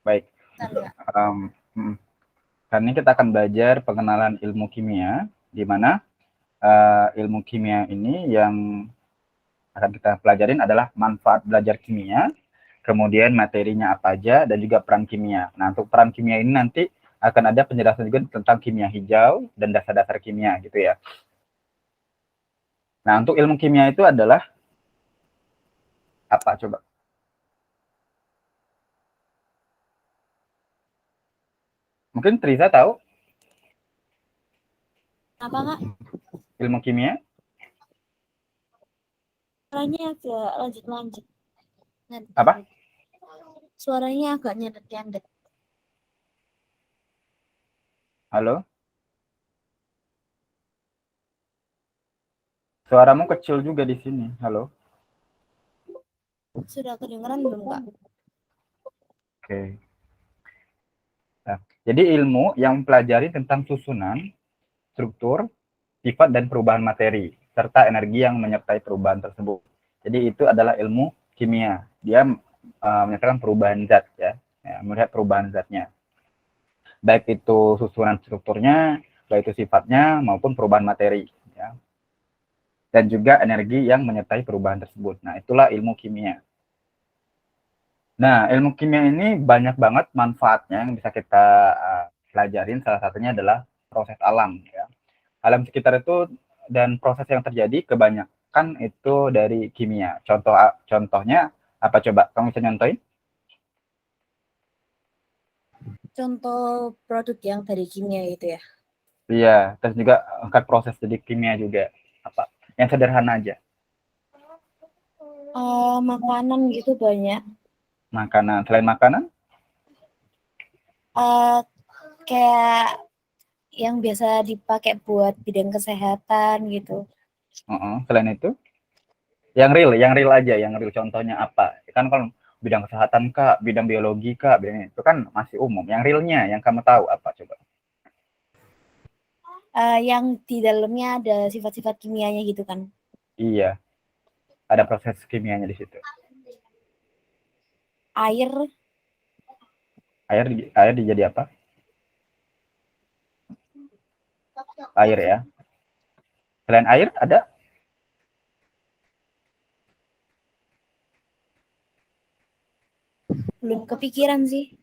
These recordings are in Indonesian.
Baik. Kali ini kita akan belajar pengenalan ilmu kimia, di mana ilmu kimia ini yang akan kita pelajarin adalah manfaat belajar kimia, kemudian materinya apa aja, dan juga peran kimia. Nah, untuk peran kimia ini nanti akan ada penjelasan juga tentang kimia hijau dan dasar-dasar kimia gitu ya. Nah, untuk ilmu kimia itu adalah apa coba? Mungkin Triza tahu apa Kak? ilmu kimia? Suaranya agak lanjut-lanjut. Apa? Suaranya agak nyendet-nyendet. Halo? Suaramu kecil juga di sini. Halo? Sudah kedengeran belum Kak? Oke. Nah, jadi ilmu yang mempelajari tentang susunan, struktur, sifat dan perubahan materi, serta energi yang menyertai perubahan tersebut. Jadi itu adalah ilmu kimia. Dia menyatakan perubahan zat ya, melihat perubahan zatnya. Baik itu susunan strukturnya, baik itu sifatnya maupun perubahan materi ya. Dan juga energi yang menyertai perubahan tersebut. Nah, itulah ilmu kimia. Nah, ilmu kimia ini banyak banget manfaatnya yang bisa kita pelajarin. Salah satunya adalah proses alam ya. Alam sekitar itu dan proses yang terjadi kebanyakan itu dari kimia. Contohnya apa coba? Kamu bisa nyontoin? Contoh produk yang dari kimia itu ya? Iya, terus juga angkat proses jadi kimia juga. Apa? Yang sederhana aja. Makanan gitu banyak. Makanan. Selain makanan? Kayak yang biasa dipakai buat bidang kesehatan gitu. Selain itu? Yang real aja, yang real contohnya apa? Kan kalau bidang kesehatan kak, bidang biologi kak, bidang itu kan masih umum. Yang realnya, yang kamu tahu apa coba? Yang di dalamnya ada sifat-sifat kimianya gitu kan? Iya, ada proses kimianya di situ. Air. Air dijadi apa? Air ya. Selain air ada? Belum kepikiran sih.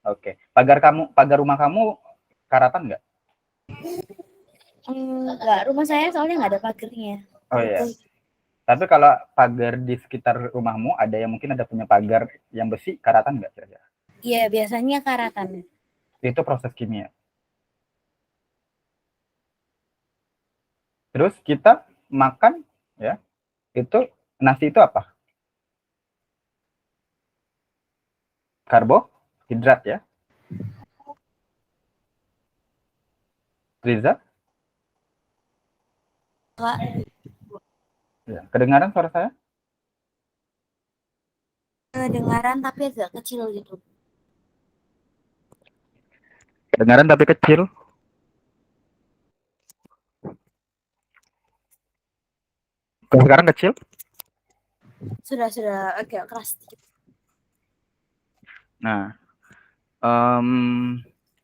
Oke. Pagar rumah kamu karatan nggak? Enggak, rumah saya soalnya nggak ada pagarnya. Oh iya. Tapi kalau pagar di sekitar rumahmu ada yang mungkin ada punya pagar yang besi karatan nggak kira-kira? Iya, biasanya karatan. Itu proses kimia. Terus kita makan ya, itu nasi itu apa? Karbohidrat ya. Riza? Kak, Ya. Kedengaran suara saya? kedengaran tapi agak kecil gitu. Kedengaran tapi kecil. Kalau sekarang kecil? Sudah agak keras dikit. Nah,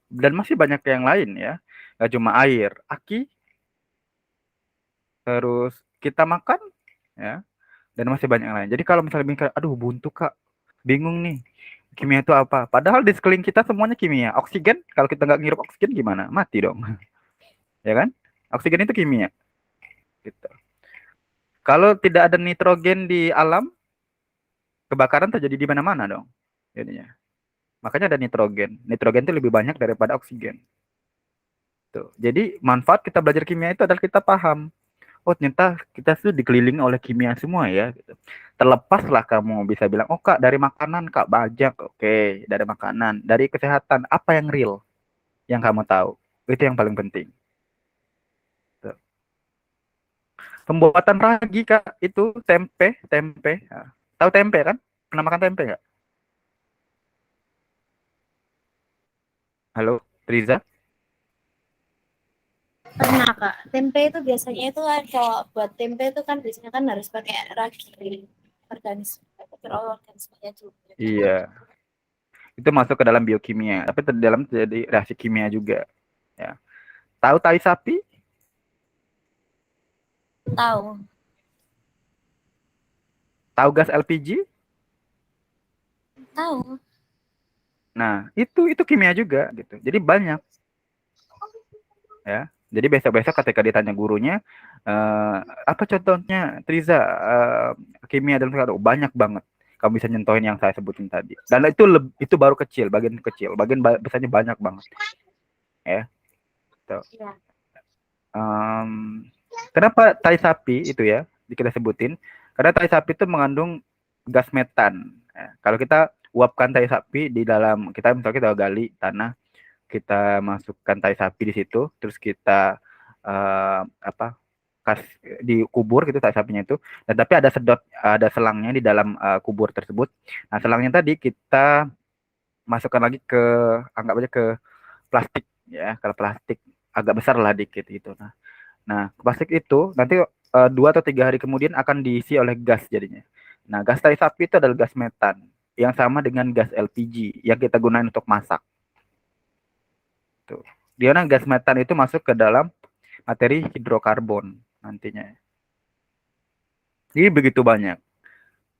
dan masih banyak yang lain ya. Gak cuma air, aki, terus kita makan ya, dan masih banyak yang lain. Jadi kalau misalnya mikir, aduh buntu kak, bingung nih, kimia itu apa? Padahal di sekeliling kita semuanya kimia. Oksigen, kalau kita nggak ngirup oksigen gimana? Mati dong, ya kan? Oksigen itu kimia. Gitu. Kalau tidak ada nitrogen di alam, kebakaran terjadi di mana-mana dong. Jadinya. Makanya ada nitrogen. Nitrogen itu lebih banyak daripada oksigen. Tuh. Jadi manfaat kita belajar kimia itu adalah kita paham. Oh ternyata kita tuh dikelilingi oleh kimia semua ya. Gitu. Terlepaslah kamu bisa bilang, oh kak dari makanan kak banyak. Oke, dari makanan. Dari kesehatan, apa yang real yang kamu tahu? Itu yang paling penting. Tuh. Pembuatan ragi kak, itu tempe. Nah, tahu tempe kan? Pernah makan tempe nggak? Halo, Riza? Pernah Kak. Tempe itu biasanya itu kan kalau buat tempe itu kan biasanya kan harus pakai ragi organisme, mikroorganismenya juga. Iya. Itu masuk ke dalam biokimia, tapi di dalam terjadi reaksi kimia juga. Ya. Tahu tai sapi? Tahu. Tahu gas LPG? Tahu. Nah, itu kimia juga gitu. Jadi banyak ya. Jadi besok-besok ketika ditanya gurunya, apa contohnya Triza, kimia dalam sekarang banyak banget. Kamu bisa nyentuhin yang saya sebutin tadi. Dan itu baru kecil, bagian kecil, besarnya banyak banget ya. Tuh. Iya. Kenapa tai sapi itu ya kita sebutin? Karena tai sapi itu mengandung gas metan. Ya, kalau kita uapkan tai sapi di dalam, kita misalnya kita gali tanah, kita masukkan tai sapi di situ, terus kita apa dikubur gitu tai sapinya itu, dan tapi ada selangnya di dalam kubur tersebut. Nah selangnya tadi kita masukkan lagi anggap aja ke plastik ya, kalau plastik agak besar lah dikit gitu. Nah, plastik itu nanti 2 atau 3 hari kemudian akan diisi oleh gas jadinya. Nah, gas tai sapi itu adalah gas metan yang sama dengan gas LPG yang kita gunakan untuk masak. Tuh. Di mana gas metan itu masuk ke dalam materi hidrokarbon nantinya. Jadi begitu banyak.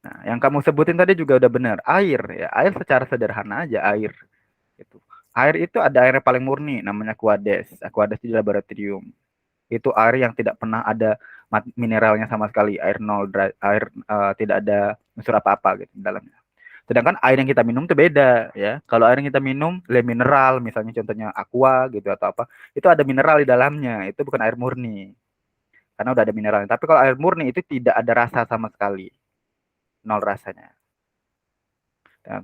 Nah, yang kamu sebutin tadi juga udah benar. Air ya, air secara sederhana aja air. Gitu. Air itu ada air yang paling murni namanya Aquades. Aquades di laboratorium. Itu air yang tidak pernah ada mineralnya sama sekali, air nol, air tidak ada unsur apa-apa gitu di dalamnya. Sedangkan air yang kita minum itu beda ya. Kalau air yang kita minum le mineral, misalnya contohnya aqua gitu atau apa, itu ada mineral di dalamnya. Itu bukan air murni. Karena udah ada mineralnya. Tapi kalau air murni itu tidak ada rasa sama sekali. Nol rasanya. Oke.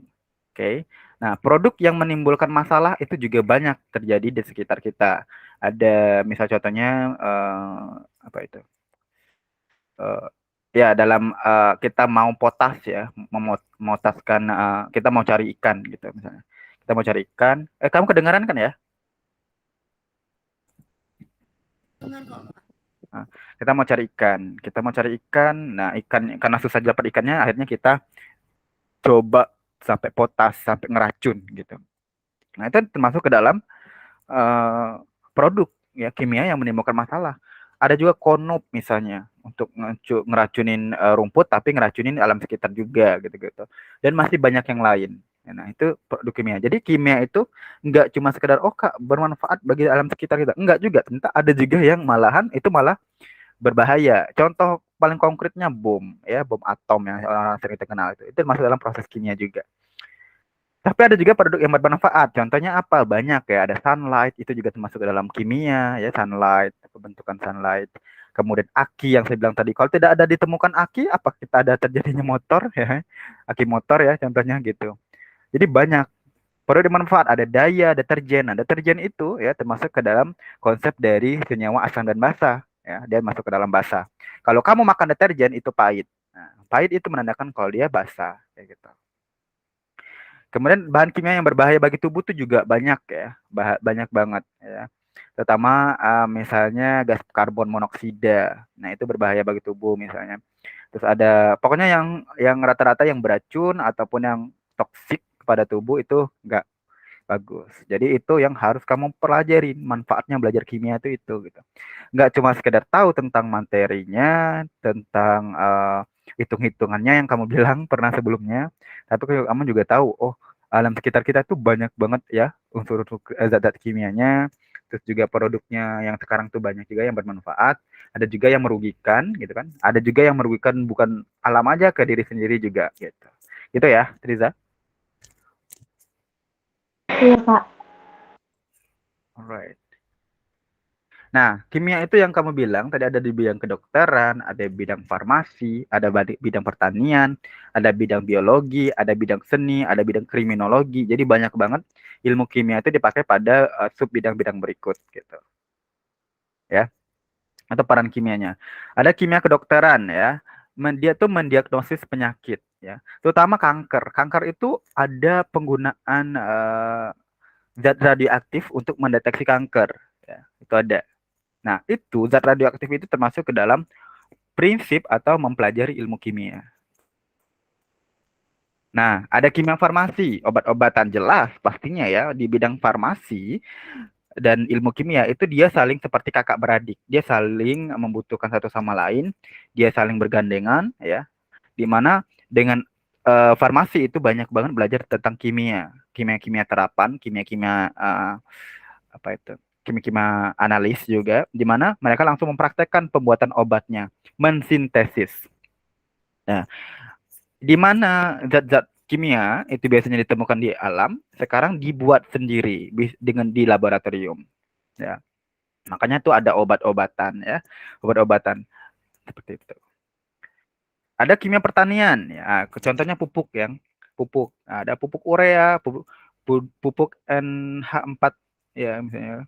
Okay. Nah, produk yang menimbulkan masalah itu juga banyak terjadi di sekitar kita. Ada misal contohnya apa itu? Ya dalam kita mau potas ya, memotaskan kita mau cari ikan gitu misalnya. Kita mau cari ikan. Kamu kedengaran kan ya? Dengar kok. Nah, kita mau cari ikan. Kita mau cari ikan. Nah, ikan karena susah dapat ikannya, akhirnya kita coba sampai potas, sampai ngeracun gitu. Nah, itu termasuk ke dalam eh, produk ya kimia yang menimbulkan masalah. Ada juga konop misalnya untuk ngeracunin rumput tapi ngeracunin alam sekitar juga gitu-gitu. Dan masih banyak yang lain. Nah, itu produk kimia. Jadi kimia itu enggak cuma sekedar oh Kak bermanfaat bagi alam sekitar kita. Enggak juga. Ternyata ada juga yang malahan itu malah berbahaya. Contoh paling konkretnya bom ya, bom atom yang orang-orang sering terkenal itu. Itu masuk dalam proses kimia juga. Tapi ada juga produk yang bermanfaat. Contohnya apa? Banyak ya. Ada sunlight, itu juga termasuk ke dalam kimia ya, sunlight, pembentukan sunlight. Kemudian aki yang saya bilang tadi. Kalau tidak ada ditemukan aki, apa kita ada terjadinya motor ya? Aki motor ya contohnya gitu. Jadi banyak produk bermanfaat. Ada daya, deterjen. Nah, deterjen itu ya termasuk ke dalam konsep dari senyawa asam dan basa ya. Dia masuk ke dalam basa. Kalau kamu makan deterjen itu pahit. Nah, pahit itu menandakan kalau dia basa kayak gitu. Kemudian bahan kimia yang berbahaya bagi tubuh itu juga banyak ya, banyak banget ya. Terutama misalnya gas karbon monoksida. Nah, itu berbahaya bagi tubuh misalnya. Terus ada pokoknya yang rata-rata yang beracun ataupun yang toksik kepada tubuh itu enggak bagus. Jadi itu yang harus kamu pelajari, manfaatnya belajar kimia itu gitu. Enggak cuma sekedar tahu tentang materinya, tentang hitung-hitungannya yang kamu bilang pernah sebelumnya, tapi kamu juga tahu, oh alam sekitar kita tuh banyak banget ya unsur-unsur zat-zat kimianya, terus juga produknya yang sekarang tuh banyak juga yang bermanfaat, ada juga yang merugikan gitu kan, ada juga yang merugikan bukan alam aja ke diri sendiri juga gitu. Gitu ya, Triza. Iya, Kak. Alright. Nah, kimia itu yang kamu bilang tadi ada di bidang kedokteran, ada bidang farmasi, ada bidang pertanian, ada bidang biologi, ada bidang seni, ada bidang kriminologi. Jadi banyak banget ilmu kimia itu dipakai pada sub bidang-bidang berikut gitu. Ya, atau peran kimianya. Ada kimia kedokteran ya. Dia tuh mendiagnosis penyakit ya. Terutama kanker. Kanker itu ada penggunaan zat radioaktif untuk mendeteksi kanker ya. Itu ada. Nah, itu zat radioaktif itu termasuk ke dalam prinsip atau mempelajari ilmu kimia. Nah, ada kimia farmasi, obat-obatan jelas pastinya ya di bidang farmasi dan ilmu kimia itu dia saling seperti kakak beradik. Dia saling membutuhkan satu sama lain, dia saling bergandengan ya. Di mana dengan farmasi itu banyak banget belajar tentang kimia, kimia-kimia terapan, kimia-kimia apa itu? Kimia-kimia analis juga di mana mereka langsung mempraktekkan pembuatan obatnya, mensintesis. Nah, di mana zat-zat kimia itu biasanya ditemukan di alam, sekarang dibuat sendiri dengan di laboratorium. Ya, makanya tuh ada obat-obatan ya, obat-obatan seperti itu. Ada kimia pertanian, ya, contohnya pupuk yang pupuk. Nah, ada pupuk urea, pupuk NH4 ya misalnya,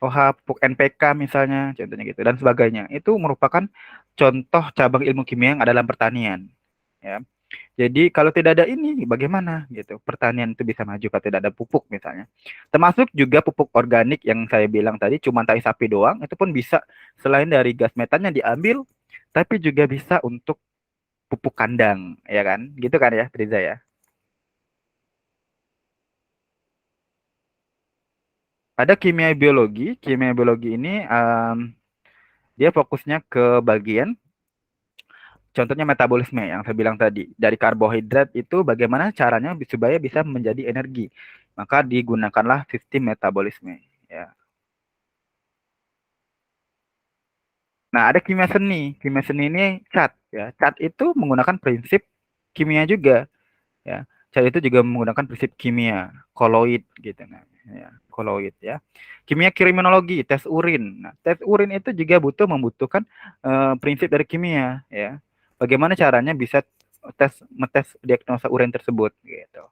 OH, pupuk NPK misalnya, contohnya gitu dan sebagainya. Itu merupakan contoh cabang ilmu kimia yang ada dalam pertanian. Ya. Jadi kalau tidak ada ini bagaimana gitu? Pertanian itu bisa maju kalau tidak ada pupuk misalnya. Termasuk juga pupuk organik yang saya bilang tadi cuma tai sapi doang, itu pun bisa selain dari gas metan yang diambil, tapi juga bisa untuk pupuk kandang, ya kan? Gitu kan ya, Triza ya. Ada kimia biologi. Kimia biologi ini dia fokusnya ke bagian contohnya metabolisme yang saya bilang tadi. Dari karbohidrat itu bagaimana caranya supaya bisa menjadi energi. Maka digunakanlah sistem metabolisme. Ya. Nah, ada kimia seni. Kimia seni ini cat. Ya. Cat itu menggunakan prinsip kimia juga. Ya. Cat itu juga menggunakan prinsip kimia, koloid gitu. Nah, ya, koloid ya. Kimia kriminologi, tes urin. Nah, tes urin itu juga membutuhkan prinsip dari kimia. Ya. Bagaimana caranya bisa ngetes diagnosa urin tersebut gitu.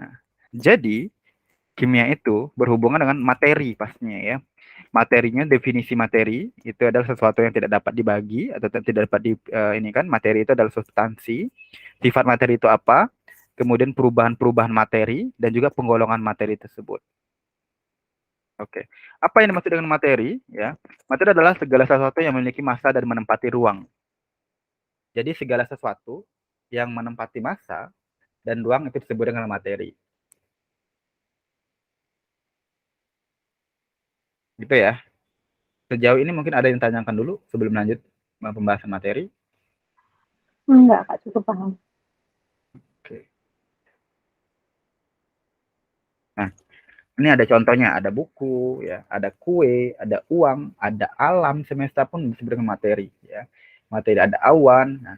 Nah, jadi kimia itu berhubungan dengan materi pastinya ya. Materinya definisi materi itu adalah sesuatu yang tidak dapat dibagi atau tidak dapat ini kan materi itu adalah substansi. Sifat materi itu apa? Kemudian perubahan-perubahan materi dan juga penggolongan materi tersebut. Oke. Apa yang dimaksud dengan materi ya? Materi adalah segala sesuatu yang memiliki massa dan menempati ruang. Jadi segala sesuatu yang menempati massa dan ruang itu disebut dengan materi. Gitu ya. Sejauh ini mungkin ada yang tanyakan dulu sebelum lanjut pembahasan materi. Enggak, Kak, cukup paham. Oke. Nah, ini ada contohnya, ada buku, ya, ada kue, ada uang, ada alam semesta pun disebut dengan materi, ya. Materi ada awan, nah,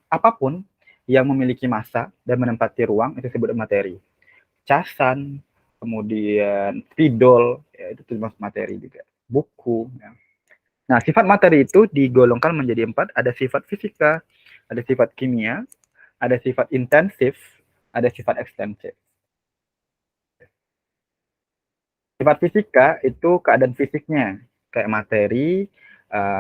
apapun yang memiliki massa dan menempati ruang itu disebut materi. Casan, kemudian spidol, ya, itu termasuk materi juga. Buku, ya. Nah, sifat materi itu digolongkan menjadi 4, ada sifat fisika, ada sifat kimia, ada sifat intensif, ada sifat ekstensif. Sifat fisika itu keadaan fisiknya, kayak materi,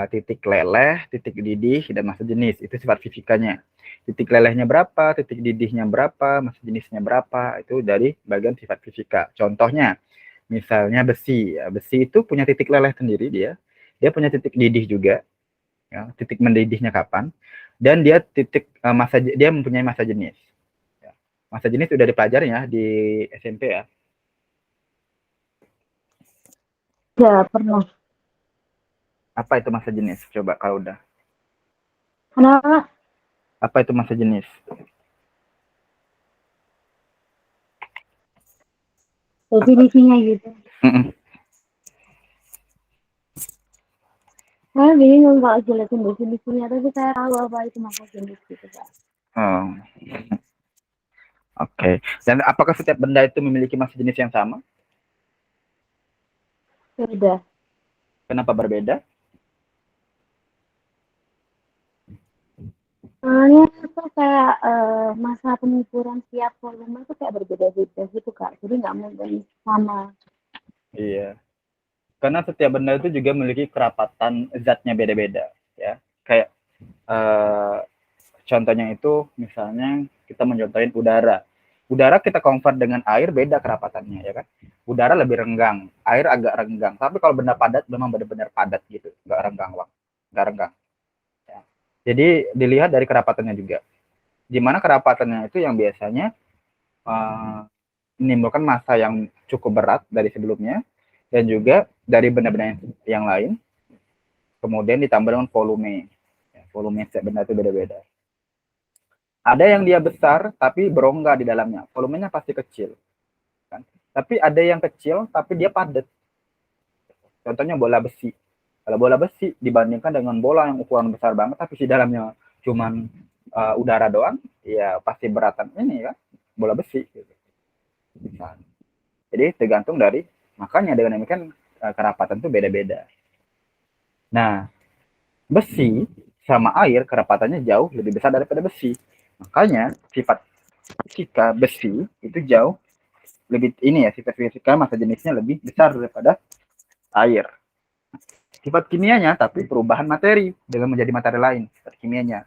titik leleh, titik didih, dan massa jenis. Itu sifat fisikanya. Titik lelehnya berapa, titik didihnya berapa, massa jenisnya berapa, itu dari bagian sifat fisika. Contohnya, misalnya besi. Ya, besi itu punya titik leleh sendiri dia. Dia punya titik didih juga. Ya, titik mendidihnya kapan. Dan dia dia mempunyai massa jenis. Ya. Massa jenis sudah dipelajari ya di SMP ya. Ya, pernah. Apa itu massa jenis? Coba kalau udah. Kenapa? Apa itu massa jenis? Definisinya gitu. Mm-mm. Saya bingung kalau jelasin definisinya, tapi saya tahu apa itu masa jenis gitu, Pak. Oh, oke. Dan apakah setiap benda itu memiliki massa jenis yang sama? Beda. Kenapa berbeda? Soalnya itu kayak masa pengukuran tiap volume itu kayak berbeda-beda gitu, Kak. Jadi nggak mungkin sama. Iya. Karena setiap benda itu juga memiliki kerapatan zatnya beda-beda, ya. Kayak eh, contohnya itu misalnya kita mencontohin udara. Udara kita convert dengan air beda kerapatannya, ya kan? Udara lebih renggang, air agak renggang. Tapi kalau benda padat memang benar-benar padat gitu, nggak renggang, nggak renggang. Ya. Jadi dilihat dari kerapatannya juga. Di mana kerapatannya itu yang biasanya uh, menimbulkan massa yang cukup berat dari sebelumnya dan juga dari benda-benda yang lain, kemudian ditambah dengan volume. Ya, volume setiap benda itu beda-beda. Ada yang dia besar tapi berongga di dalamnya, volumenya pasti kecil, kan? Tapi ada yang kecil tapi dia padat. Contohnya bola besi. Kalau bola besi dibandingkan dengan bola yang ukuran besar banget tapi di dalamnya cuman udara doang, ya pasti beratan ini kan bola besi. Gitu. Jadi tergantung dari, makanya dengan demikian kerapatan itu beda-beda. Nah, besi sama air kerapatannya jauh lebih besar daripada besi. Makanya sifat fisika besi itu jauh lebih ini ya, sifat fisika massa jenisnya lebih besar daripada air. Sifat kimianya tapi perubahan materi dengan menjadi materi lain, sifat kimianya.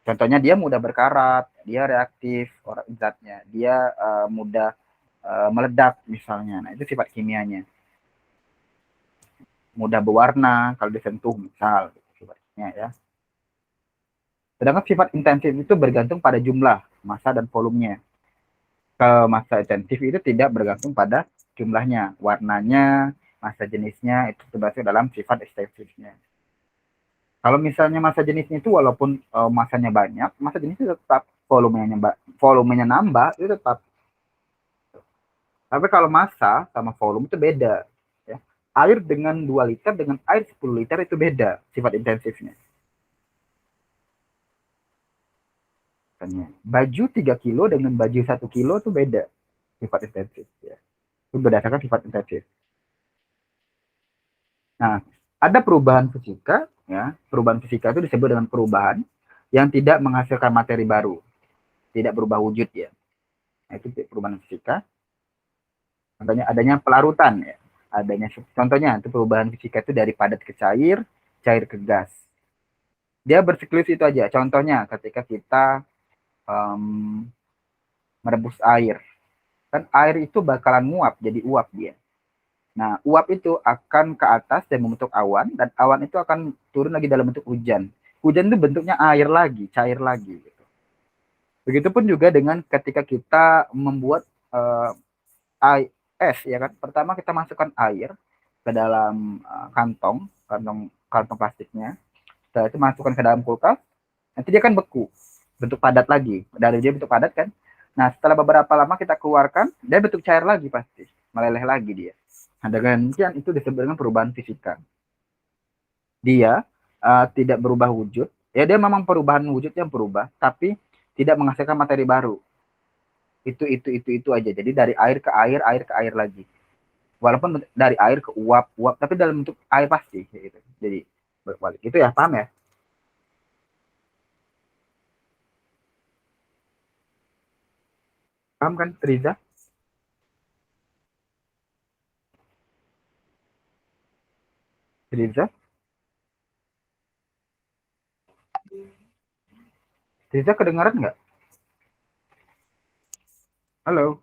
Contohnya dia mudah berkarat, dia reaktif orang zatnya, dia mudah meledak misalnya. Nah, itu sifat kimianya. Mudah berwarna kalau disentuh misal sifatnya ya. Sedangkan sifat intensif itu bergantung pada jumlah, massa dan volumenya. Kalau massa intensif itu tidak bergantung pada jumlahnya, warnanya, massa jenisnya itu termasuk dalam sifat ekstensifnya. Kalau misalnya massa jenisnya itu walaupun massanya banyak, massa jenisnya tetap volumenya nambah itu tetap. Tapi kalau massa sama volume itu beda. Ya. Air dengan 2 liter dengan air 10 liter itu beda sifat intensifnya. Misalnya, baju 3 kilo dengan baju 1 kilo itu beda sifat intensif. Ya. Itu berdasarkan sifat intensif. Nah, ada perubahan fisika, ya. Perubahan fisika itu disebut dengan perubahan yang tidak menghasilkan materi baru, tidak berubah wujud ya. Nah, itu perubahan fisika. Contohnya adanya pelarutan ya. Contohnya itu perubahan fisika itu dari padat ke cair, cair ke gas. Dia bersiklus itu aja. Contohnya ketika kita um, merebus air, kan air itu bakalan nguap jadi uap dia. Nah, uap itu akan ke atas dan membentuk awan, dan awan itu akan turun lagi dalam bentuk hujan. Hujan itu bentuknya air lagi, cair lagi. Gitu. Begitupun juga dengan ketika kita membuat es, ya kan. Pertama kita masukkan air ke dalam kantong plastiknya. Setelah itu masukkan ke dalam kulkas, nanti dia kan beku, bentuk padat lagi. Dari dia bentuk padat kan. Nah, setelah beberapa lama kita keluarkan, dia bentuk cair lagi pasti, meleleh lagi dia. Nah, dengan demikian itu disebut dengan perubahan fisika. Dia tidak berubah wujud, ya dia memang perubahan wujud yang berubah, tapi tidak menghasilkan materi baru. Itu aja. Jadi dari air ke air lagi. Walaupun dari air ke uap, uap, tapi dalam bentuk air pasti, gitu. Jadi berbalik. Itu ya, paham ya? Paham kan, Riza? Riza? Riza kedengaran nggak? Halo?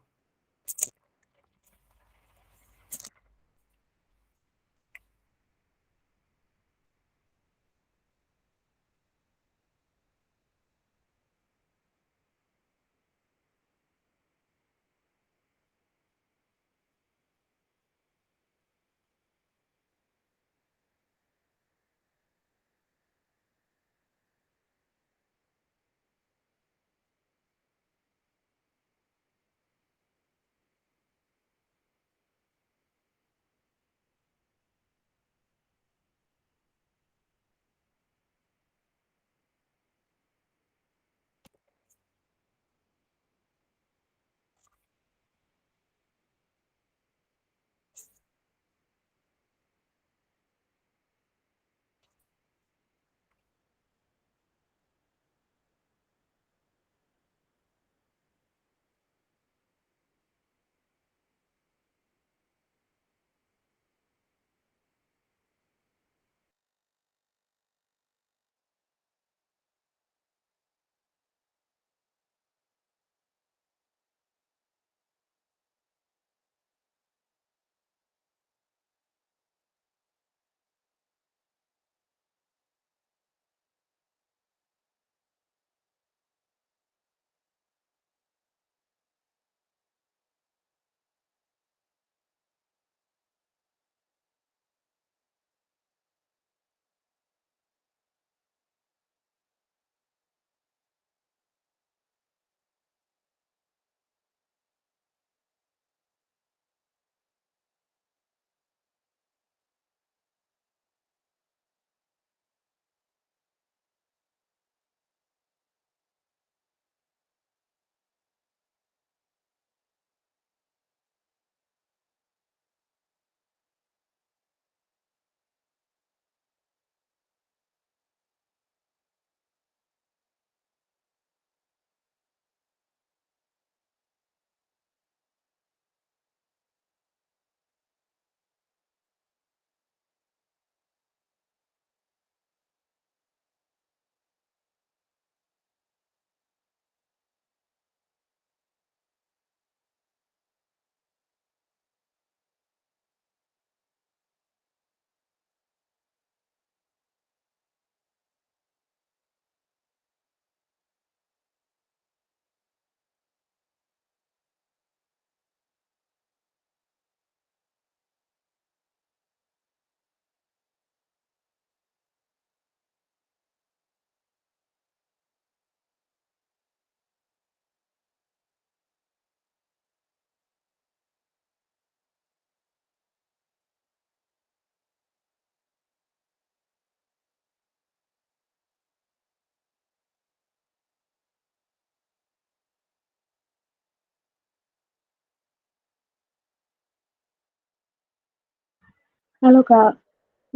Halo Kak,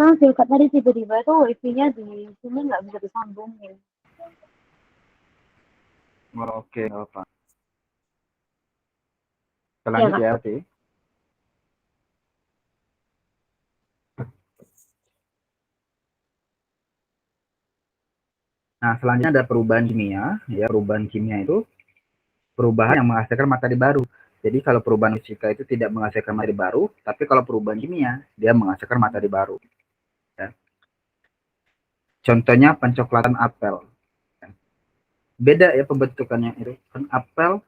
maaf ya Kak, tadi tiba-tiba tuh wifi-nya di sini nggak bisa disambungin. Oh, oke, nggak apa. Iya Selanjut Kak. ya, oke. Nah, selanjutnya ada perubahan kimia. Ya, perubahan kimia itu perubahan yang menghasilkan materi baru. Jadi kalau perubahan fisika itu tidak menghasilkan materi baru, tapi kalau perubahan kimia dia menghasilkan materi baru. Ya. Contohnya pencoklatan apel. Beda ya pembentukannya itu. Kan apel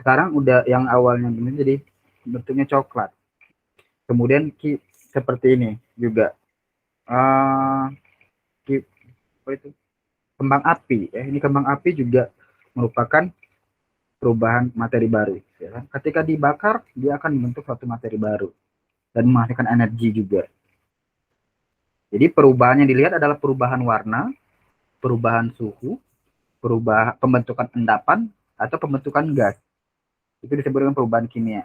sekarang udah yang awalnya jadi bentuknya coklat. Kemudian seperti ini juga. Uh, apa itu? Kembang api. Ya. Ini kembang api juga merupakan perubahan materi baru. Ya kan? Ketika dibakar, dia akan membentuk suatu materi baru dan menghasilkan energi juga. Jadi perubahan yang dilihat adalah perubahan warna, perubahan suhu, perubahan pembentukan endapan, atau pembentukan gas. Itu disebut dengan perubahan kimia.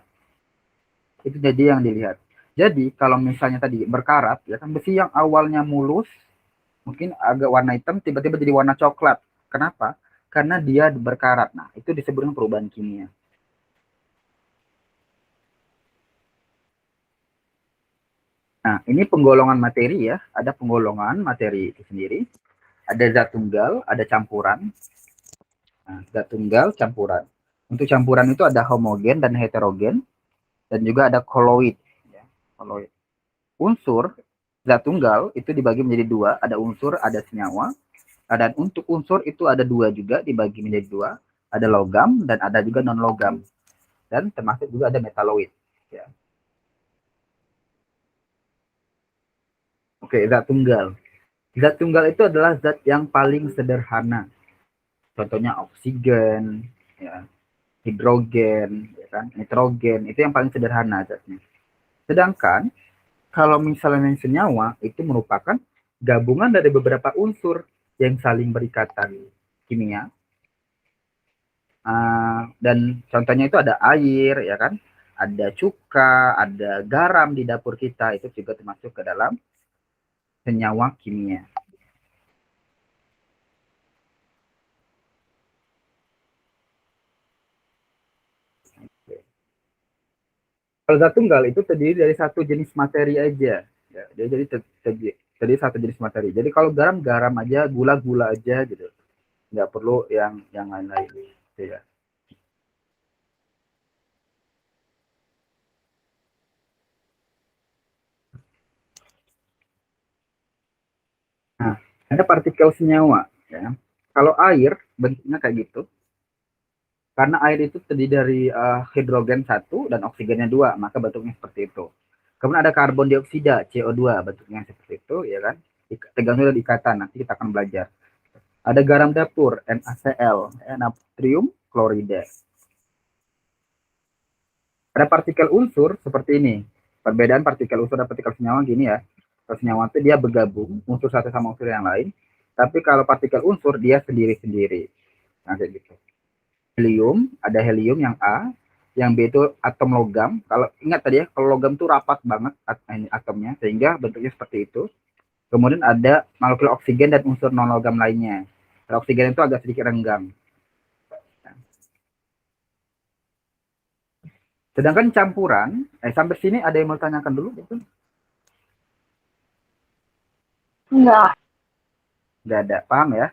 Itu jadi yang dilihat. Jadi kalau misalnya tadi berkarat, ya kan besi yang awalnya mulus, mungkin agak warna hitam, tiba-tiba jadi warna coklat. Kenapa? Karena dia berkarat. Nah, itu disebut dengan perubahan kimia. Nah, ini penggolongan materi ya. Ada penggolongan materi itu sendiri. Ada zat tunggal, ada campuran. Nah, zat tunggal, campuran. Untuk campuran itu ada homogen dan heterogen, dan juga ada koloid. Ya, koloid. Unsur zat tunggal itu dibagi menjadi dua, ada unsur, ada senyawa. Dan untuk unsur itu ada dua juga, dibagi menjadi dua, ada logam dan ada juga non logam, dan termasuk juga ada metaloid. Ya. Oke, zat tunggal. Zat tunggal itu adalah zat yang paling sederhana. Contohnya oksigen, ya, hidrogen, ya kan, nitrogen, itu yang paling sederhana zatnya. Sedangkan kalau misalnya senyawa itu merupakan gabungan dari beberapa unsur yang saling berikatan kimia. Dan contohnya itu ada air, ya kan, ada cuka, ada garam di dapur kita, itu juga termasuk ke dalam senyawa kimia. Kalau zat tunggal itu terdiri dari satu jenis materi aja, ya, dia jadi terdiri satu jenis materi. Jadi kalau garam garam aja, gula gula aja gitu, nggak perlu yang lain-lain, gitu ya. Nah, ada partikel senyawa, ya. Kalau air bentuknya kayak gitu, karena air itu terdiri dari hidrogen satu dan oksigennya dua, maka bentuknya seperti itu. Kemudian ada karbon dioksida CO2, bentuknya seperti itu, ya kan? Tergantung dari ikatan, nanti kita akan belajar. Ada garam dapur NaCl, natrium klorida. Ada partikel unsur seperti ini. Perbedaan partikel unsur dan partikel senyawa gini ya. Kalau senyawa itu dia bergabung unsur satu sama unsur yang lain. Tapi kalau partikel unsur dia sendiri-sendiri. Nah, kayak gitu. Helium, ada helium yang A, yang B itu atom logam. Kalau ingat tadi ya, kalau logam itu rapat banget atomnya, sehingga bentuknya seperti itu. Kemudian ada molekul oksigen dan unsur non logam lainnya. Kalau oksigen itu agak sedikit renggang. Sedangkan campuran, sampai sini ada yang mau tanyakan dulu? Gitu? Enggak, Nggak ada, paham ya?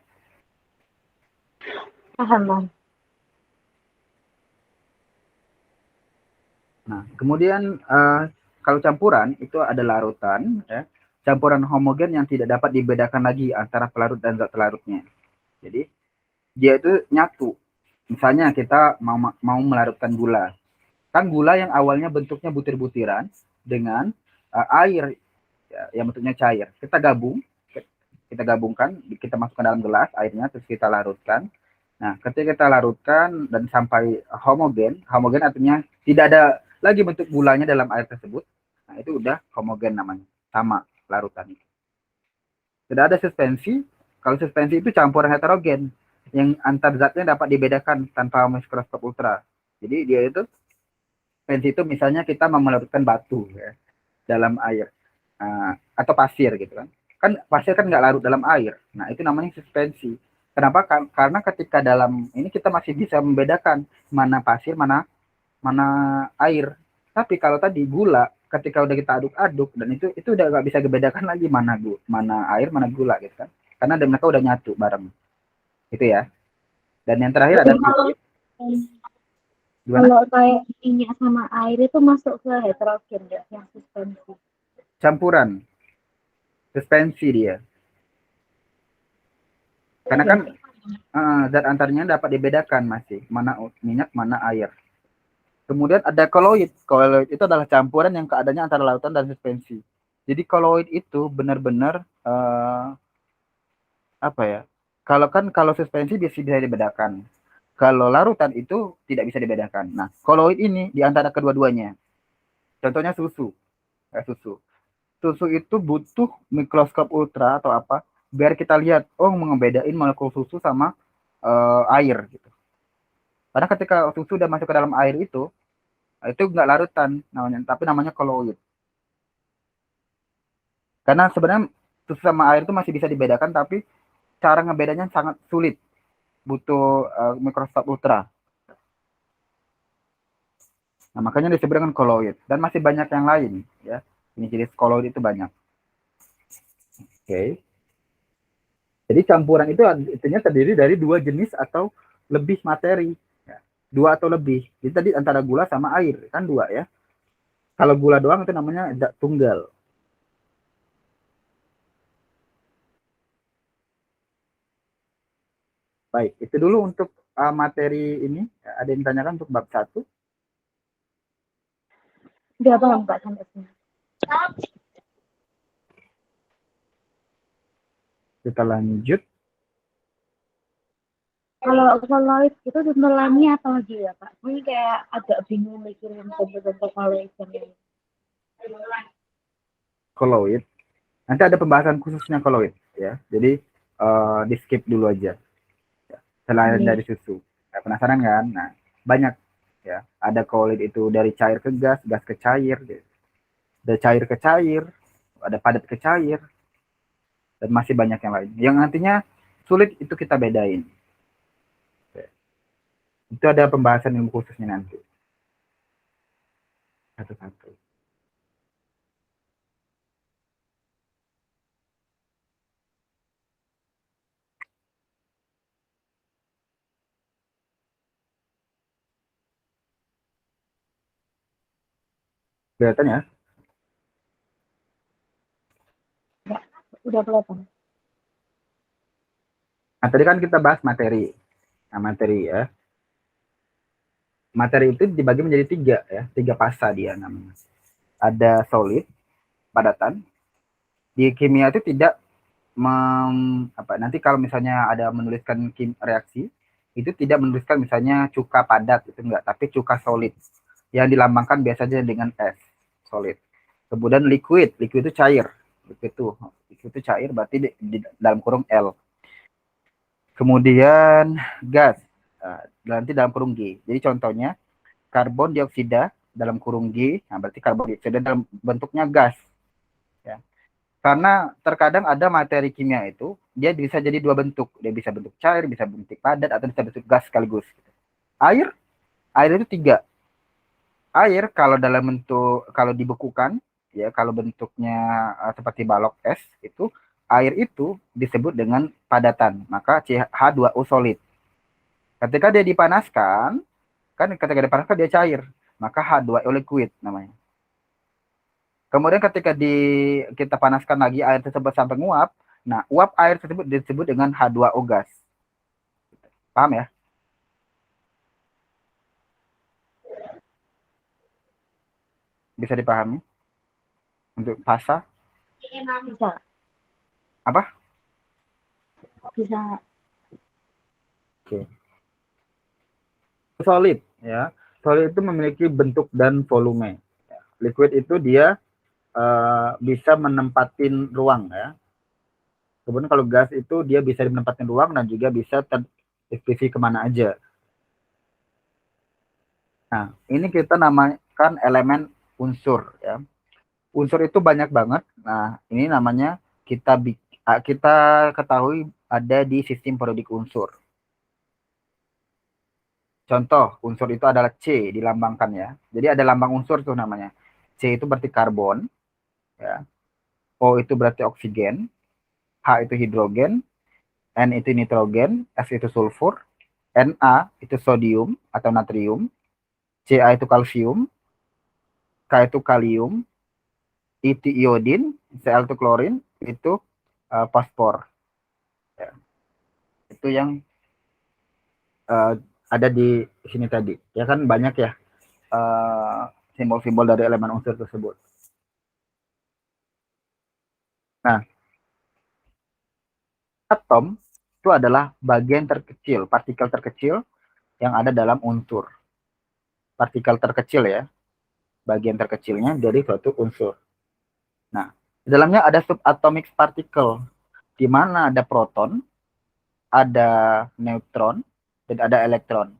paham Bang. Nah, kemudian kalau campuran itu ada larutan, ya. Campuran homogen yang tidak dapat dibedakan lagi antara pelarut dan zat pelarutnya. Jadi dia itu nyatu. Misalnya kita mau melarutkan gula, kan gula yang awalnya bentuknya butir-butiran dengan air, ya, yang bentuknya cair. Kita gabungkan, kita masukkan dalam gelas airnya, terus kita larutkan. Nah, ketika kita larutkan dan sampai homogen, homogen artinya tidak ada lagi bentuk gulanya dalam air tersebut. Nah, itu udah homogen namanya, sama larutan. Tidak ada suspensi. Kalau suspensi itu campuran heterogen yang antar zatnya dapat dibedakan tanpa mikroskop ultra. Jadi dia itu suspensi itu misalnya kita mau melarutkan batu ya, dalam air. atau pasir gitu kan. Kan pasir kan nggak larut dalam air. Nah, itu namanya suspensi. Kenapa? Karena ketika dalam ini kita masih bisa membedakan mana pasir, mana mana air. Tapi kalau tadi gula, ketika udah kita aduk-aduk dan itu udah nggak bisa dibedakan lagi mana air, mana gula gitu kan. Karena mereka udah nyatu bareng. Itu ya. Dan yang terakhir ada liquid. Kalau kayak minyak sama air itu masuk ke heterogen ya, yang suspensi. Campuran. Suspensi dia. Karena kan zat antaranya dapat dibedakan masih, mana minyak, mana air. Kemudian ada koloid. Koloid itu adalah campuran yang keadaannya antara lautan dan suspensi. Jadi koloid itu benar-benar apa ya? Kalau suspensi bisa dibedakan. Kalau larutan itu tidak bisa dibedakan. Nah, koloid ini di antara kedua-duanya. Contohnya susu. Susu. Susu itu butuh mikroskop ultra atau apa biar kita lihat, oh, membedain molekul susu sama air gitu. Karena ketika susu udah masuk ke dalam air itu nggak larutan namanya, tapi namanya koloid. Karena sebenarnya susu sama air itu masih bisa dibedakan, tapi cara ngebedanya sangat sulit, butuh mikroskop ultra. Nah, makanya disebut dengan koloid. Dan masih banyak yang lain ya. Ini jenis koloid itu banyak. Oke. Jadi campuran itu artinya terdiri dari dua jenis atau lebih materi. Ya. Dua atau lebih. Jadi tadi antara gula sama air. Kan dua ya. Kalau gula doang itu namanya zat tunggal. Baik, itu dulu untuk materi ini. Ada yang ditanyakan untuk bab 1? Udah paham Pak sampai sini. Kita lanjut. Kalau koloid itu tentulannya apa lagi ya Pak? Ini kayak agak bingung mikirin bentuk-bentuk koloid ini. Koloid. Nanti ada pembahasan khususnya koloid ya. Jadi di skip dulu aja. Selain dari susu. Ya, penasaran kan? Nah, banyak ya. Ada koloid itu dari cair ke gas, gas ke cair, gitu. Dari cair ke cair, ada padat ke cair, dan masih banyak yang lain. Yang nantinya sulit itu kita bedain. Itu ada pembahasan ilmu khususnya nanti. Satu-satu. Kelihatan ya? Udah kelihatan. Nah, tadi kan kita bahas materi. Nah, materi ya. Materi itu dibagi menjadi 3 ya. 3 fasa dia namanya. Ada solid, padatan. Di kimia itu tidak nanti kalau misalnya ada menuliskan reaksi, itu tidak menuliskan misalnya cuka padat, itu enggak, tapi cuka solid yang dilambangkan biasanya dengan S, solid. Kemudian liquid itu cair, liquid itu cair berarti di dalam kurung L. Kemudian gas, nanti dalam kurung G. Jadi contohnya karbon dioksida dalam kurung G, nah berarti karbon dioksida dalam bentuknya gas. Ya. Karena terkadang ada materi kimia itu, dia bisa jadi 2 bentuk. Dia bisa bentuk cair, bisa bentuk padat, atau bisa bentuk gas sekaligus. Air itu 3. Air kalau dalam bentuk, kalau dibekukan, ya kalau bentuknya seperti balok es, itu air itu disebut dengan padatan. Maka CH2O solid. Ketika dia dipanaskan, kan ketika dipanaskan dia cair. Maka H2O liquid namanya. Kemudian ketika kita panaskan lagi air tersebut sampai nguap, nah uap air tersebut disebut dengan H2O gas. Paham ya? Bisa dipahami? Untuk fasa? Bisa. Apa? Bisa. Oke. Solid ya. Solid itu memiliki bentuk dan volume. Liquid itu dia bisa menempatin ruang ya. Kemudian kalau gas itu dia bisa menempatin ruang dan juga bisa terdistribusi kemana aja. Nah, ini kita namakan elemen unsur ya. Unsur itu banyak banget. Nah, ini namanya kita ketahui ada di sistem periodik unsur. Contoh, unsur itu adalah C dilambangkan ya. Jadi ada lambang unsur tuh namanya. C itu berarti karbon, ya. O itu berarti oksigen, H itu hidrogen, N itu nitrogen, S itu sulfur, Na itu sodium atau natrium, Ca itu kalsium, K itu kalium, I itu iodin, Cl itu klorin, itu fosfor. Ya. Itu yang uh, ada di sini tadi. Ya kan banyak ya simbol-simbol dari elemen unsur tersebut. Nah, atom itu adalah bagian terkecil, partikel terkecil yang ada dalam unsur. Partikel terkecil ya, bagian terkecilnya dari suatu unsur. Nah, di dalamnya ada subatomic particle, di mana ada proton, ada neutron, dan ada elektron.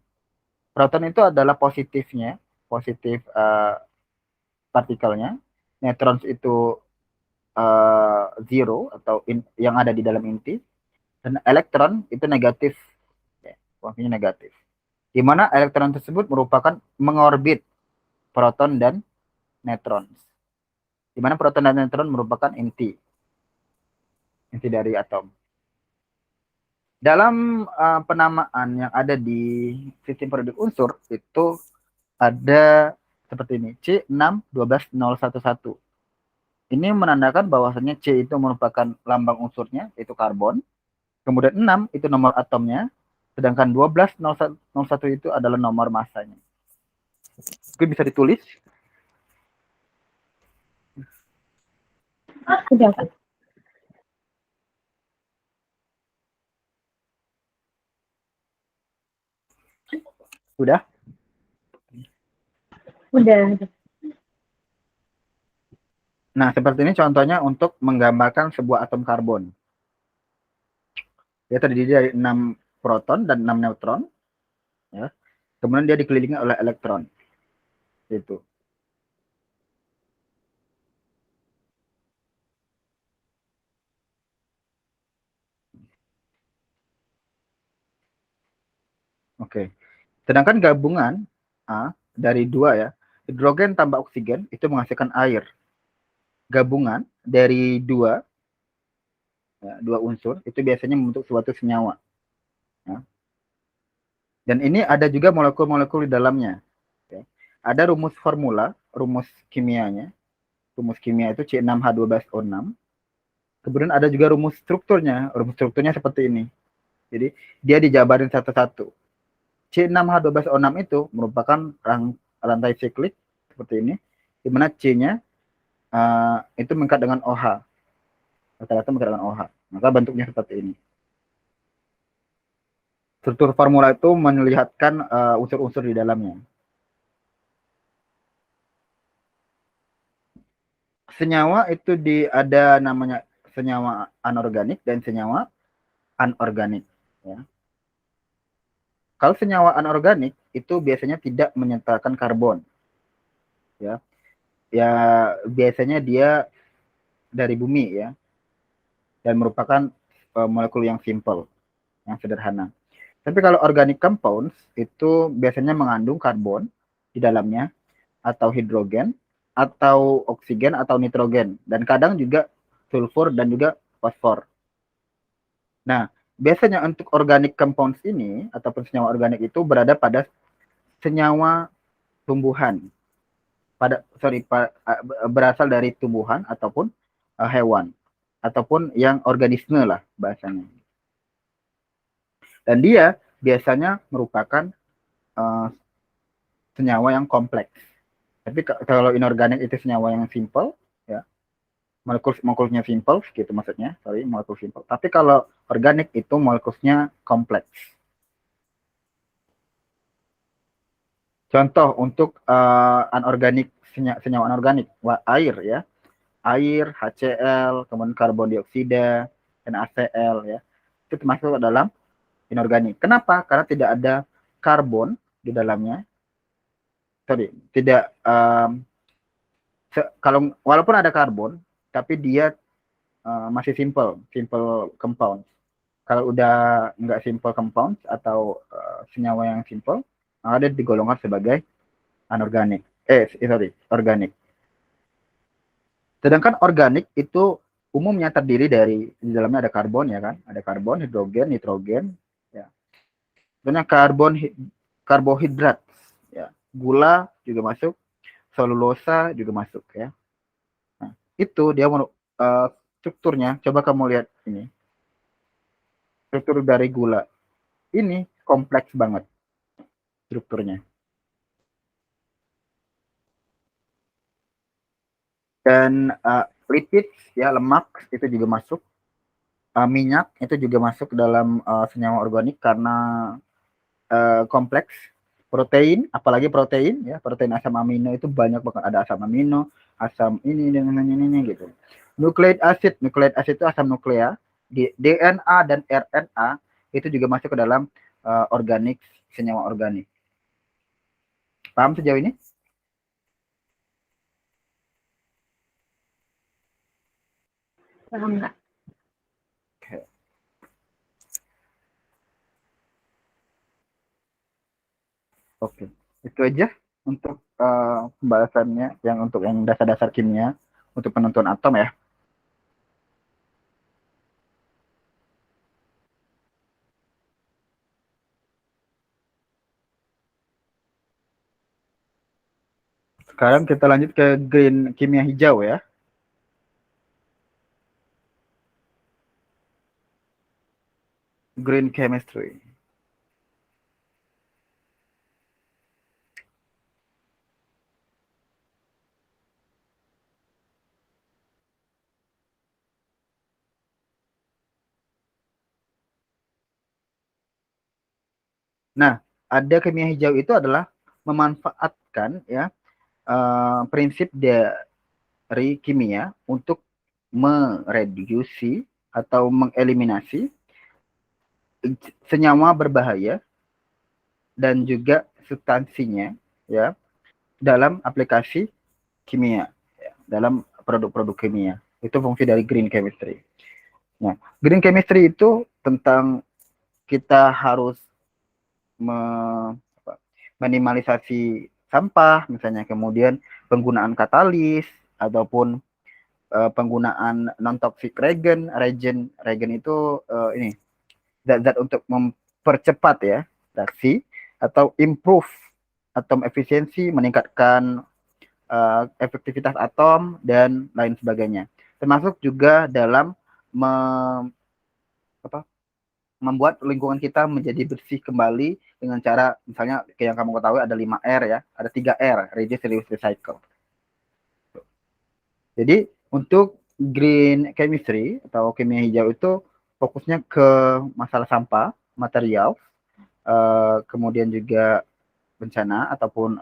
Proton itu adalah positifnya, positif partikelnya. Neutron itu zero atau yang ada di dalam inti, dan elektron itu negatif, ya, kuantitasnya negatif. Di mana elektron tersebut merupakan mengorbit proton dan neutron. Di mana proton dan neutron merupakan inti dari atom. Dalam penamaan yang ada di sistem periodik unsur itu ada seperti ini, C6-12-011. Ini menandakan bahwasanya C itu merupakan lambang unsurnya, yaitu karbon. Kemudian 6 itu nomor atomnya, sedangkan 12-01 itu adalah nomor masanya. Mungkin bisa ditulis. Sudah, Kak. Sudah? Udah. Nah, seperti ini contohnya untuk menggambarkan sebuah atom karbon. Dia terdiri dari 6 proton dan 6 neutron. Ya. Kemudian dia dikelilingi oleh elektron. Itu. Oke. Sedangkan gabungan dari dua ya, hidrogen tambah oksigen itu menghasilkan air. Gabungan dari dua unsur itu biasanya membentuk suatu senyawa. Ya. Dan ini ada juga molekul-molekul di dalamnya. Ya. Ada rumus formula, rumus kimianya. Rumus kimia itu C6H12O6. Kemudian ada juga rumus strukturnya. Rumus strukturnya seperti ini. Jadi dia dijabarin satu-satu. C6H12O6 itu merupakan rantai siklik seperti ini, di mana C-nya itu mengikat dengan OH. Rata-rata mengikat dengan OH. Maka bentuknya seperti ini. Struktur formula itu melihatkan unsur-unsur di dalamnya. Senyawa itu ada namanya senyawa anorganik dan senyawa anorganik. Ya. Kalau senyawa anorganik itu biasanya tidak menyertakan karbon. Ya, ya biasanya dia dari bumi ya, dan merupakan molekul yang simple, yang sederhana. Tapi kalau organic compounds itu biasanya mengandung karbon di dalamnya, atau hidrogen, atau oksigen, atau nitrogen, dan kadang juga sulfur dan juga fosfor. Nah, biasanya untuk organic compounds ini ataupun senyawa organik itu berada pada senyawa tumbuhan. Berasal dari tumbuhan ataupun hewan ataupun yang organisme lah bahasanya. Dan dia biasanya merupakan senyawa yang kompleks. Tapi kalau inorganik itu senyawa yang simple, ya, molekulnya simple, gitu maksudnya. Molekul simple. Tapi kalau organik itu molekulnya kompleks. Contoh untuk anorganik, senyawa anorganik, air ya, air, HCl, kemudian karbon dioksida, NaCl ya, itu termasuk dalam inorganik. Kenapa? Karena tidak ada karbon di dalamnya. Tidak Kalau walaupun ada karbon, tapi dia masih simple compound. Kalau udah nggak simple compound atau senyawa yang simple, ada digolongkan sebagai anorganik. Organik. Sedangkan organik itu umumnya terdiri dari di dalamnya ada karbon ya kan, ada karbon, hidrogen, nitrogen, ya. Contohnya karbohidrat, ya. Gula juga masuk, selulosa juga masuk ya. Nah, itu dia strukturnya. Coba kamu lihat ini, struktur dari gula ini kompleks banget strukturnya. Dan lipid ya, lemak itu juga masuk, minyak itu juga masuk dalam senyawa organik karena kompleks. Protein, apalagi protein ya, protein asam amino itu banyak banget, ada asam amino, asam ini dengan ini gitu. Nucleic acid itu asam nuklea, DNA dan RNA itu juga masuk ke dalam organik, senyawa organik. Paham sejauh ini? Paham nggak? Oke, itu aja untuk pembahasannya yang untuk yang dasar-dasar kimia untuk penentuan atom ya. Sekarang kita lanjut ke green kimia hijau ya. Green chemistry. Nah, ada kimia hijau itu adalah memanfaatkan ya prinsip dari kimia untuk mereduksi atau mengeliminasi senyawa berbahaya dan juga substansinya ya dalam aplikasi kimia, ya, dalam produk-produk kimia. Itu fungsi dari green chemistry. Nah, green chemistry itu tentang kita harus minimalisasi sampah, misalnya, kemudian penggunaan katalis ataupun penggunaan non toxic reagent itu ini zat-zat untuk mempercepat ya reaksi atau improve atom efisiensi, meningkatkan efektivitas atom dan lain sebagainya. Termasuk juga dalam membuat lingkungan kita menjadi bersih kembali dengan cara misalnya kayak yang kamu ketahui ada 5R ya, ada 3R, reduce, reuse, recycle. Jadi untuk green chemistry atau kimia hijau itu fokusnya ke masalah sampah, material, kemudian juga bencana ataupun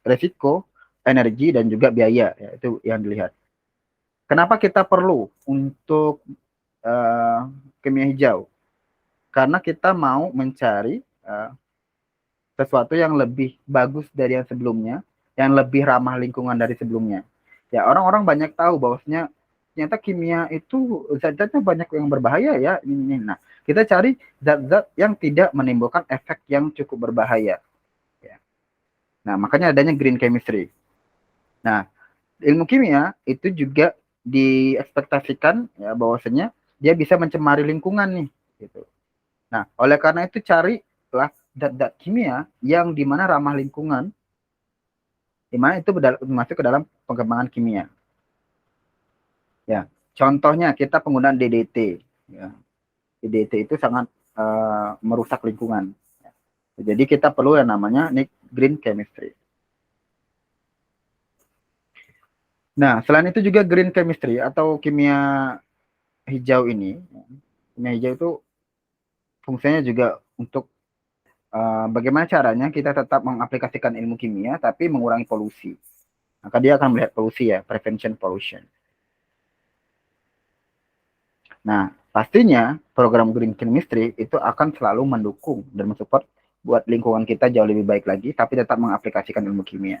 risiko, energi dan juga biaya ya, itu yang dilihat. Kenapa kita perlu untuk kimia hijau? Karena kita mau mencari sesuatu yang lebih bagus dari yang sebelumnya, yang lebih ramah lingkungan dari sebelumnya. Ya, orang-orang banyak tahu bahwasanya ternyata kimia itu zat-zatnya banyak yang berbahaya ya. Nah, kita cari zat-zat yang tidak menimbulkan efek yang cukup berbahaya. Ya. Nah, makanya adanya green chemistry. Nah, ilmu kimia itu juga diekspektasikan ya bahwasanya dia bisa mencemari lingkungan nih, gitu. Nah, oleh karena itu carilah zat-zat kimia yang dimana ramah lingkungan, dimana itu masuk ke dalam pengembangan kimia. Ya, contohnya kita penggunaan DDT. Ya. DDT itu sangat merusak lingkungan. Jadi kita perlu yang namanya green chemistry. Nah, selain itu juga green chemistry atau kimia hijau ini, kimia hijau itu fungsinya juga untuk bagaimana caranya kita tetap mengaplikasikan ilmu kimia tapi mengurangi polusi. Maka dia akan melihat polusi ya, prevention pollution. Nah, pastinya program green chemistry itu akan selalu mendukung dan mensupport buat lingkungan kita jauh lebih baik lagi, tapi tetap mengaplikasikan ilmu kimia.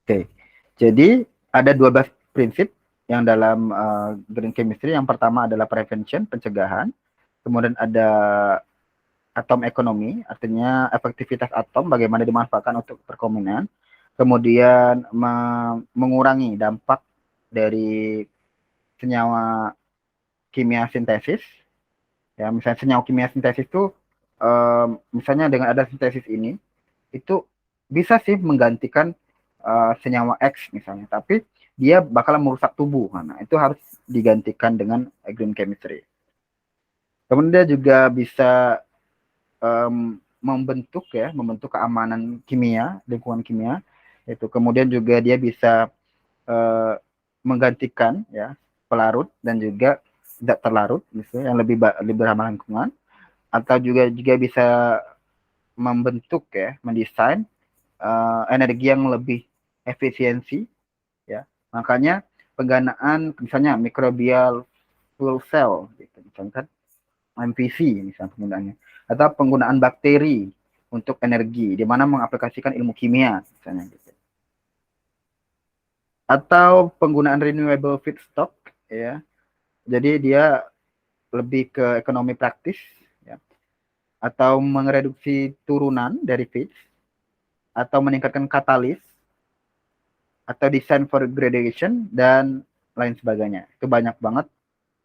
Oke, jadi ada 12 prinsip yang dalam green chemistry. Yang pertama adalah prevention, pencegahan. Kemudian ada atom ekonomi, artinya efektivitas atom, bagaimana dimanfaatkan untuk perekonomian. Kemudian mengurangi dampak dari senyawa kimia sintesis. Ya, misalnya senyawa kimia sintesis itu, misalnya dengan ada sintesis ini, itu bisa sih menggantikan senyawa X misalnya, tapi dia bakal merusak tubuh. Nah, itu harus digantikan dengan green chemistry. Kemudian dia juga bisa membentuk keamanan kimia, lingkungan kimia. Itu kemudian juga dia bisa menggantikan ya pelarut dan juga zat terlarut gitu, yang lebih ramah lingkungan, atau juga bisa membentuk ya, mendesain energi yang lebih efisiensi ya. Makanya penggunaan misalnya microbial fuel cell gitu, misalkan MPC misalnya penggunaannya, atau penggunaan bakteri untuk energi di mana mengaplikasikan ilmu kimia misalnya gitu. Atau penggunaan renewable feedstock ya. Jadi dia lebih ke ekonomi praktis ya, atau mereduksi turunan dari feeds, atau meningkatkan katalis, atau design for gradation, dan lain sebagainya. Itu banyak banget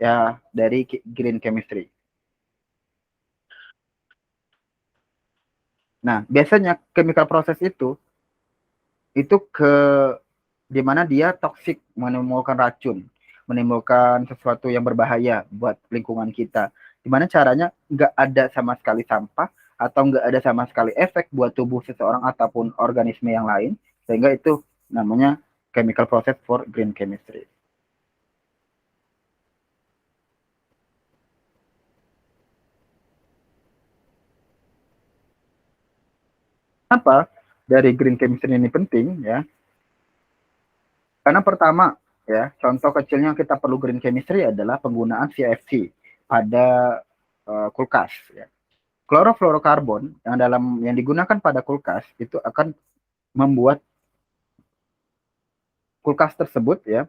ya dari green chemistry. Nah, biasanya chemical process itu ke di mana dia toksik, menimbulkan racun, menimbulkan sesuatu yang berbahaya buat lingkungan kita. Gimana caranya nggak ada sama sekali sampah, atau nggak ada sama sekali efek buat tubuh seseorang ataupun organisme yang lain, sehingga itu namanya chemical process for green chemistry. Apa dari green chemistry ini penting ya? Karena pertama ya, contoh kecilnya kita perlu green chemistry adalah penggunaan CFC pada kulkas ya. Klorofluorokarbon yang digunakan pada kulkas itu akan membuat kulkas tersebut ya,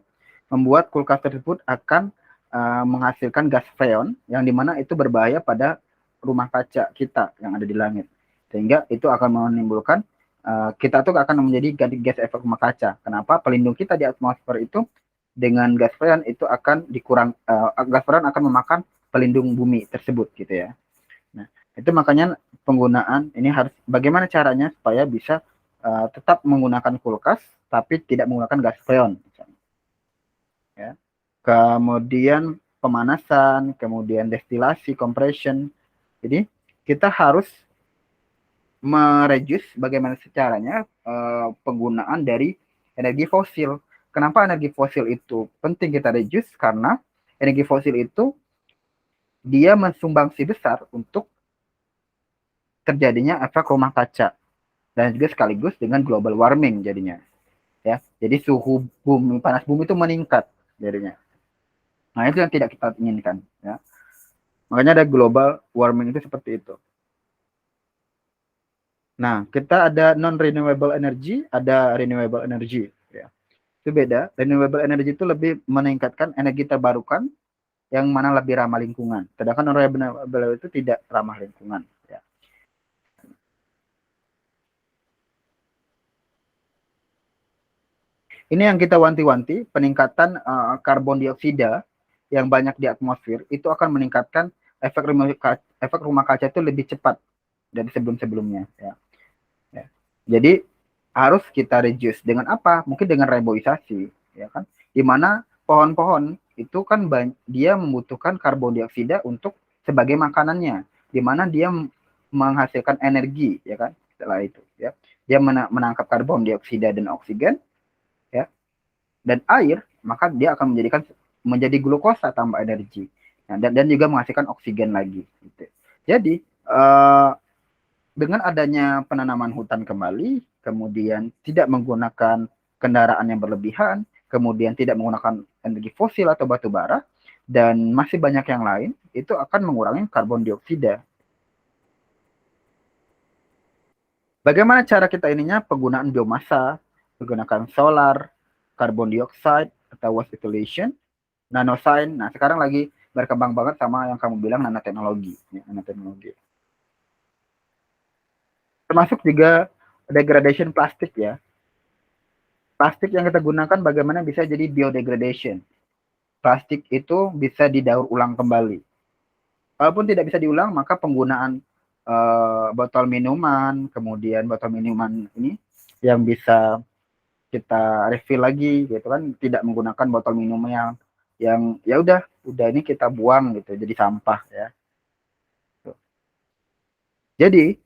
membuat kulkas tersebut akan menghasilkan gas freon yang dimana itu berbahaya pada rumah kaca kita yang ada di langit, sehingga itu akan menimbulkan kita tuh akan menjadi gas efek rumah kaca. Kenapa? Pelindung kita di atmosfer itu dengan gas freon itu akan gas freon akan memakan pelindung bumi tersebut gitu ya. Nah, itu makanya penggunaan ini harus bagaimana caranya supaya bisa tetap menggunakan kulkas tapi tidak menggunakan gas freon misalnya. Ya. Kemudian pemanasan, kemudian destilasi, compression. Jadi kita harus mereduce bagaimana caranya penggunaan dari energi fosil. Kenapa energi fosil itu penting kita reduce? Karena energi fosil itu dia mensumbangsi besar untuk terjadinya efek rumah kaca, dan juga sekaligus dengan global warming jadinya ya. Jadi suhu bumi, panas bumi itu meningkat jadinya. Nah, itu yang tidak kita inginkan ya. Makanya ada global warming itu seperti itu. Nah, kita ada non renewable energy, ada renewable energy ya. Itu beda. Renewable energy itu lebih meningkatkan energi terbarukan yang mana lebih ramah lingkungan. Sedangkan non renewable itu tidak ramah lingkungan ya. Ini yang kita wanti-wanti, peningkatan karbon dioksida yang banyak di atmosfer itu akan meningkatkan efek rumah kaca itu lebih cepat dari sebelum-sebelumnya ya. Ya. Jadi harus kita reduce dengan apa? Mungkin dengan reboisasi ya kan. Di mana pohon-pohon itu kan dia membutuhkan karbon dioksida untuk sebagai makanannya, di mana dia menghasilkan energi ya kan. Setelah itu ya. Dia menangkap karbon dioksida dan oksigen ya, dan air, maka dia akan menjadi glukosa tambah energi. Nah, dan juga menghasilkan oksigen lagi gitu. Jadi dengan adanya penanaman hutan kembali, kemudian tidak menggunakan kendaraan yang berlebihan, kemudian tidak menggunakan energi fosil atau batu bara, dan masih banyak yang lain, itu akan mengurangi karbon dioksida. Bagaimana cara kita ininya? Penggunaan biomasa, menggunakan solar, carbon dioxide atau waste isolation, nanoscience. Nah, sekarang lagi berkembang banget sama yang kamu bilang nanoteknologi, ya, nanoteknologi. Termasuk juga degradation plastik ya. Plastik yang kita gunakan bagaimana bisa jadi biodegradation. Plastik itu bisa didaur ulang kembali. Walaupun tidak bisa diulang, maka penggunaan botol minuman, kemudian botol minuman ini yang bisa kita refill lagi gitu kan, tidak menggunakan botol minum yang ya udah ini kita buang gitu jadi sampah ya. Jadi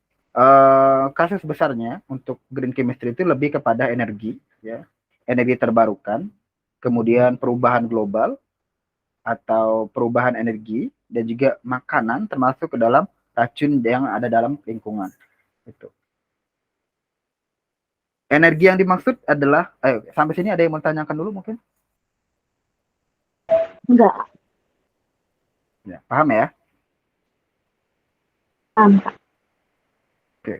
kasus besarnya untuk green chemistry itu lebih kepada energi ya, energi terbarukan, kemudian perubahan global atau perubahan energi dan juga makanan termasuk ke dalam racun yang ada dalam lingkungan. Itu. Energi yang dimaksud adalah, sampai sini ada yang mau tanyakan dulu mungkin? Enggak, Ya, paham ya? paham, Kak. Oke.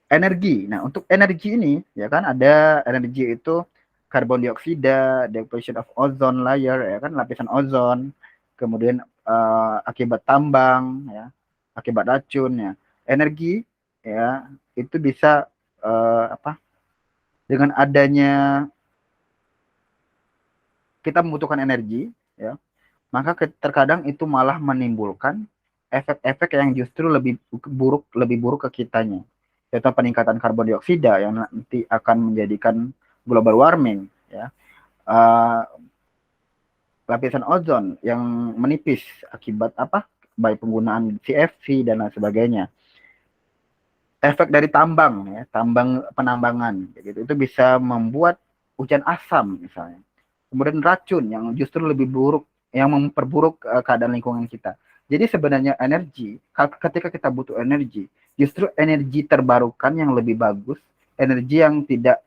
Energi. Nah, untuk energi ini ya kan ada energi itu karbon dioksida, depletion of ozone layer ya kan, lapisan ozon, kemudian akibat tambang ya, akibat racun ya. Energi ya itu bisa dengan adanya kita membutuhkan energi ya, maka terkadang itu malah menimbulkan efek-efek yang justru lebih buruk ke kitanya. Yaitu peningkatan karbon dioksida yang nanti akan menjadikan global warming ya. Uh, Lapisan ozon yang menipis akibat apa? Baik penggunaan CFC dan lain sebagainya. Efek dari tambang ya, penambangan gitu, itu bisa membuat hujan asam misalnya. Kemudian racun yang justru lebih buruk, yang memperburuk keadaan lingkungan kita. Jadi sebenarnya energi, ketika kita butuh energi, justru energi terbarukan yang lebih bagus, energi yang tidak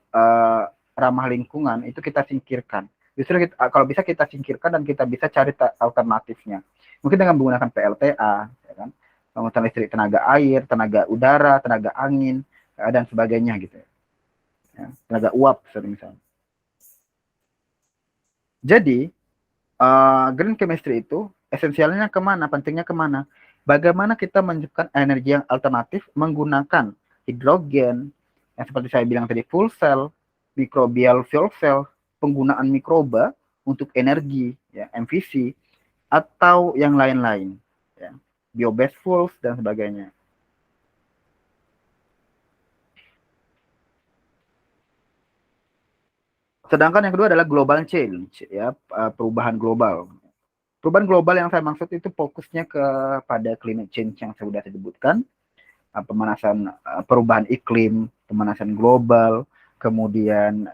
ramah lingkungan itu kita singkirkan. Justru kita, kalau bisa kita singkirkan dan kita bisa cari alternatifnya. Mungkin dengan menggunakan PLTA, ya kan? Pemetaan listrik tenaga air, tenaga udara, tenaga angin, dan sebagainya gitu ya. Tenaga uap misalnya. Jadi green chemistry itu esensialnya kemana, pentingnya kemana? Bagaimana kita menciptakan energi yang alternatif menggunakan hidrogen, yang seperti saya bilang tadi, fuel cell, microbial fuel cell, penggunaan mikroba untuk energi, ya, MVC, atau yang lain-lain, ya, bio-based fuels dan sebagainya. Sedangkan yang kedua adalah global change, ya, perubahan global. Perubahan global yang saya maksud itu fokusnya kepada climate change yang sudah saya sebutkan, pemanasan, perubahan iklim, pemanasan global, kemudian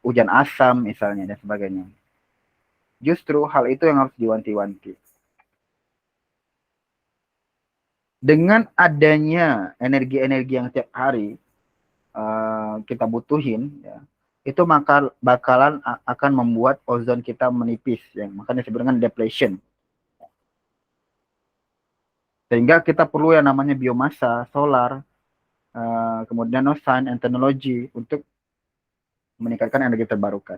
hujan asam misalnya dan sebagainya. Justru hal itu yang harus diwanti-wanti. Dengan adanya energi-energi yang tiap hari kita butuhin, ya, itu maka bakalan akan membuat ozon kita menipis, ya, makanya sebenarnya depletion. Sehingga kita perlu yang namanya biomasa, solar, kemudian nanoscience and technology untuk meningkatkan energi terbarukan.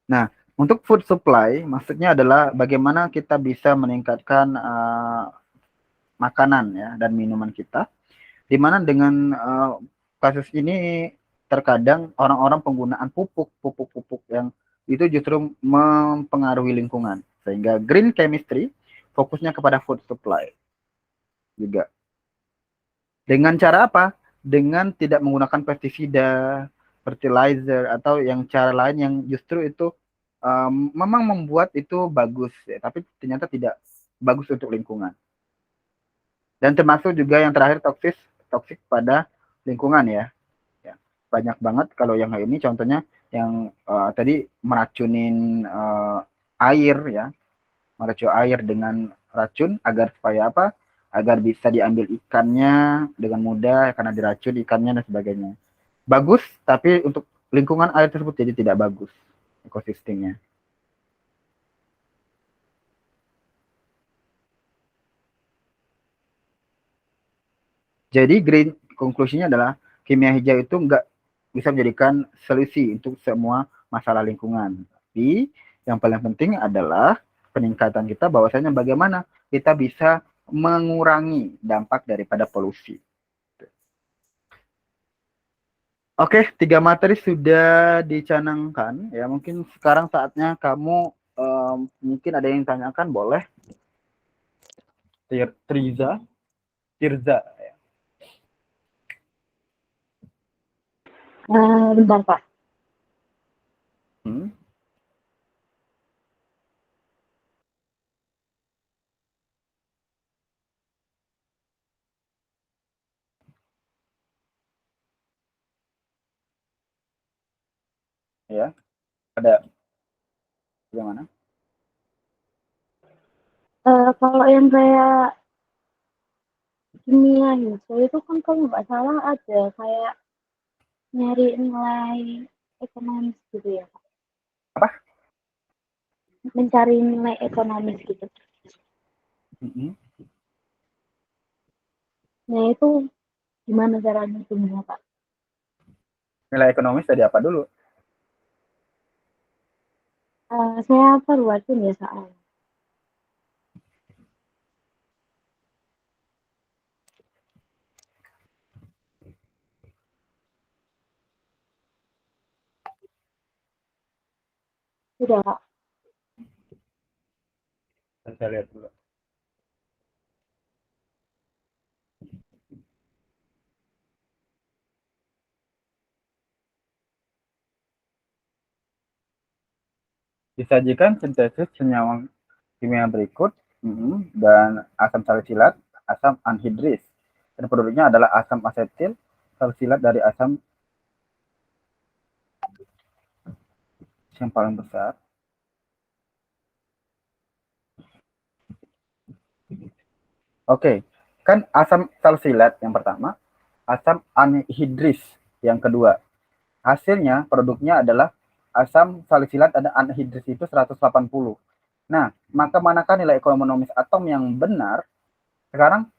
Nah, untuk food supply, maksudnya adalah bagaimana kita bisa meningkatkan makanan ya dan minuman kita, di mana dengan kasus ini terkadang orang-orang penggunaan pupuk yang itu justru mempengaruhi lingkungan, sehingga green chemistry fokusnya kepada food supply juga. Dengan cara apa? Dengan tidak menggunakan pestisida, fertilizer, atau yang cara lain yang justru itu memang membuat itu bagus, ya, tapi ternyata tidak bagus untuk lingkungan. Dan termasuk juga yang terakhir toksik pada lingkungan ya. Ya. Banyak banget kalau yang ini contohnya yang tadi meracunin air ya, meracun air dengan racun agar supaya apa? Agar bisa diambil ikannya dengan mudah karena diracun ikannya dan sebagainya. Bagus, tapi untuk lingkungan air tersebut jadi tidak bagus ekosistemnya. Jadi green konklusinya adalah kimia hijau itu nggak bisa menjadikan solusi untuk semua masalah lingkungan. Tapi yang paling penting adalah peningkatan kita bahwasanya bagaimana kita bisa mengurangi dampak daripada polusi. Oke, 3 materi sudah dicanangkan ya. Mungkin sekarang saatnya kamu mungkin ada yang tanyakan, boleh. Tirza, Tirza. Bentar, Pak. Hmm, ya, ada bagaimana? Kalau yang kayak kimia hijau itu kan kalau nggak salah ada kayak nyari nilai ekonomis gitu ya, Pak. Apa? Mencari nilai ekonomis gitu. Hmm. Nah, itu gimana caranya hitungnya, Pak? Nilai ekonomis tadi apa dulu? Saya perluasin ya soal. Sudah, Pak. Saya lihat dulu. Disajikan sintesis senyawa kimia berikut dan asam salisilat, asam anhidris. Dan produknya adalah asam asetil salisilat dari asam yang paling besar. Oke, kan asam salisilat yang pertama, asam anhidris yang kedua. Hasilnya produknya adalah asam salisilat dan anhidris itu 180. Nah, maka manakah nilai ekonomis atom yang benar? Sekarang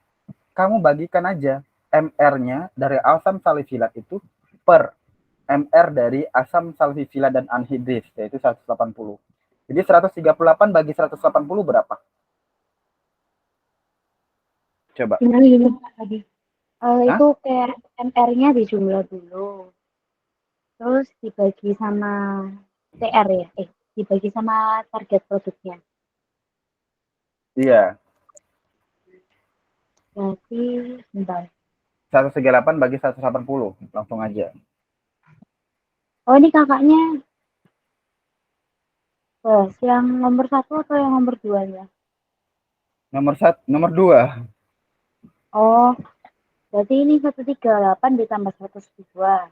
kamu bagikan aja MR-nya dari asam salisilat itu per MR dari asam salisilat dan anhidris, yaitu 180. Jadi 138 bagi 180 berapa? Coba. Gimana Pak tadi? Hah? Itu kayak MR-nya dijumlah dulu. Terus dibagi sama TR ya? Dibagi sama target produknya. Iya. Berarti, bentar. 138 bagi 180. Langsung aja. Oh, ini kakaknya yang nomor 1 atau yang nomor 2 ya? Nomor 2. Oh, berarti ini 138 ditambah 102.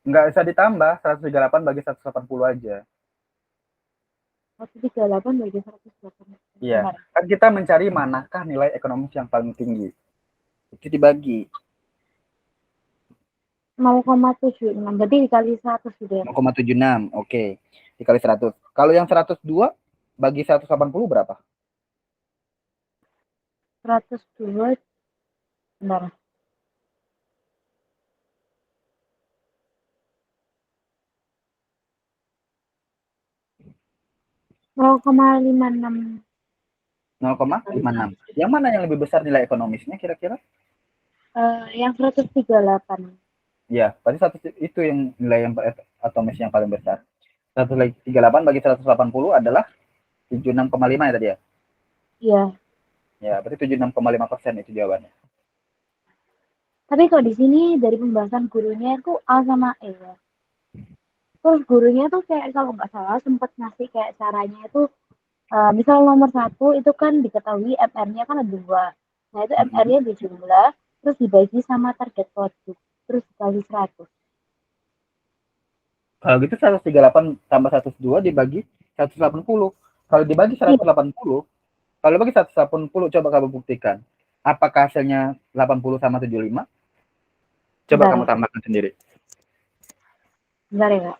Nggak bisa ditambah. 138 bagi 180 aja. 138 bagi 108. Iya. Benar. Kan kita mencari manakah nilai ekonomis yang paling tinggi. Itu dibagi. 0,76. Berarti dikali 100 gitu ya, Pak? 0,76. Oke. Dikali 100. Kalau yang 102 bagi 180 berapa? 102, benar. 0,56. 0,56. Yang mana yang lebih besar nilai ekonomisnya kira-kira? Yang 138. Ya, pasti satu itu yang nilai yang atomis yang paling besar. 138 bagi 180 adalah 76,5 ya tadi ya? Iya. Ya, berarti 76,5% itu jawabannya. Tapi kok di sini dari pembahasan gurunya itu A sama E ya. Terus gurunya tuh kayak kalau nggak salah sempat ngasih kayak caranya itu, misal nomor 1 itu kan diketahui MR-nya kan ada 2. Nah itu MR-nya dijumlah, terus dibagi sama target produk, terus dikali 100. Kalau gitu 138 tambah 102 dibagi 180. Kalau dibagi Iya, 180, kalau dibagi 180 coba kamu buktikan. Apakah hasilnya 80 sama 75? Coba kamu bentar, tambahkan sendiri. bentar ya Kak.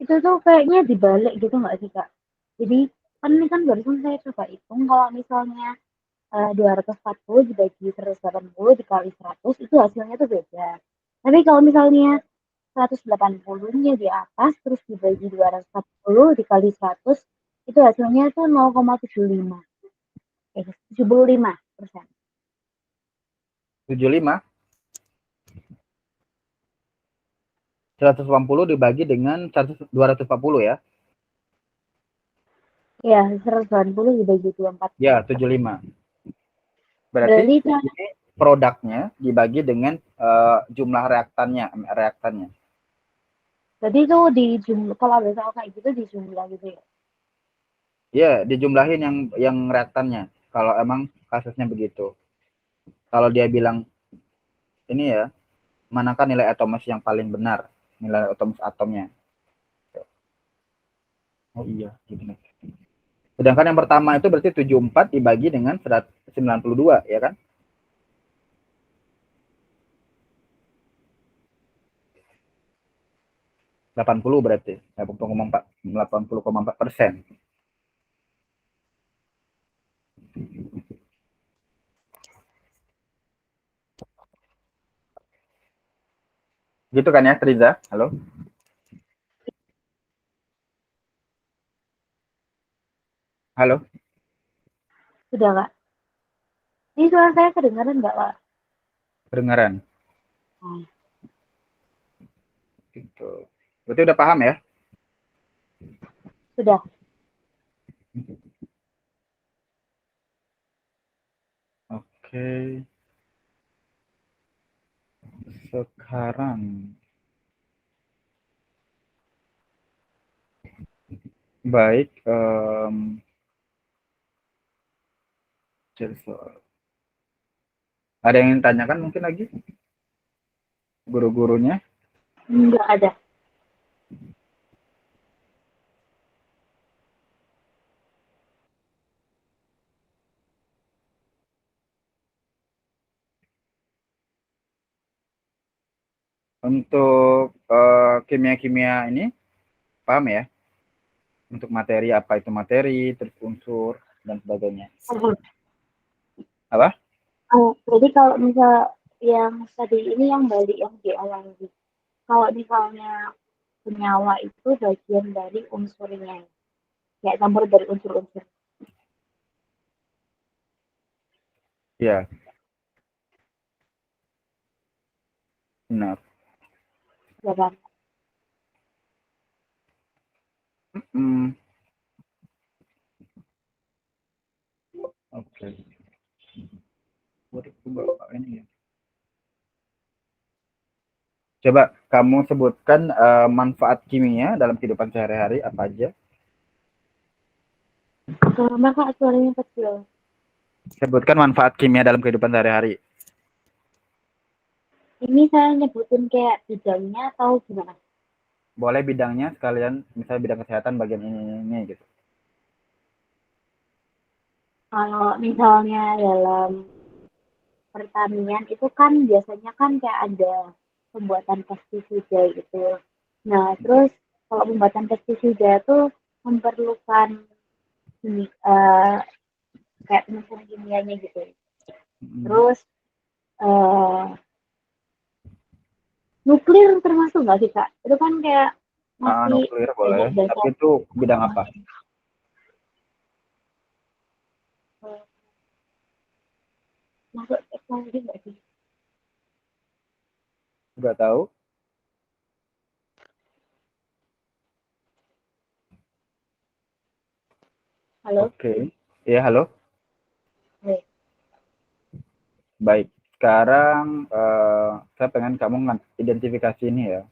Itu tuh kayaknya dibalik gitu nggak sih, Kak? Jadi kan ini kan barusan saya coba hitung kalau misalnya 240 dibagi 180 dikali 100 itu hasilnya tuh beda. Tapi kalau misalnya 180-nya di atas terus dibagi 240 dikali 100 itu hasilnya tuh 0,75. 75%. 75, 180 dibagi dengan 240 ya. Ya, 180 dibagi 24. Ya, 75. Berarti Berarti ini produknya dibagi dengan jumlah reaktannya. berarti itu di jumlah, kalau ada soal kayak gitu di jumlah gitu ya. Ya, dijumlahin yang reaktannya. Kalau emang kasusnya begitu. Kalau dia bilang ini ya, manakah nilai atomus yang paling benar, nilai atomus atomnya. Oh iya, gitu nih. Sedangkan yang pertama itu berarti 74 dibagi dengan 192, ya kan? 80 berarti. 80,4%. Gitu kan ya, Triza? Halo? Halo? Sudah, Kak. Ini suara saya kedengaran nggak, Kak? Kedengaran? Hmm. Gitu. Berarti udah paham ya? Sudah. Oke. Sekarang. Baik. Ada yang ingin tanyakan mungkin lagi? Guru-gurunya? Nggak ada. Untuk kimia-kimia ini, paham ya? Untuk materi, apa itu materi, terus unsur, dan sebagainya. Apa? Jadi kalau misal yang tadi ini yang balik yang di awal lagi. Kalau misalnya senyawa itu bagian dari unsurnya. Kayak campur dari unsur-unsur. Ya, benar. Ya kan? Hmm, Oke. Ini ya. Coba kamu sebutkan manfaat kimia dalam kehidupan sehari-hari apa aja? Maka suaranya kecil. Sebutkan manfaat kimia dalam kehidupan sehari-hari. Ini saya nyebutin kayak bidangnya atau gimana? Boleh bidangnya sekalian, misalnya bidang kesehatan bagian ini gitu. Kalau misalnya dalam pertanian itu kan biasanya kan kayak ada pembuatan pestisida gitu. Nah, terus kalau pembuatan pestisida itu memerlukan ini, kayak penyusun kimianya gitu. Terus nuklir termasuk nggak sih, Kak? Itu kan kayak masih Nuklir boleh, banyak tapi dasar. itu bidang apa? Masuk teknologi nggak sih? Nggak tahu. Halo? Oke. Ya, halo. Oke. Baik. Sekarang saya pengen kamu identifikasi ini ya.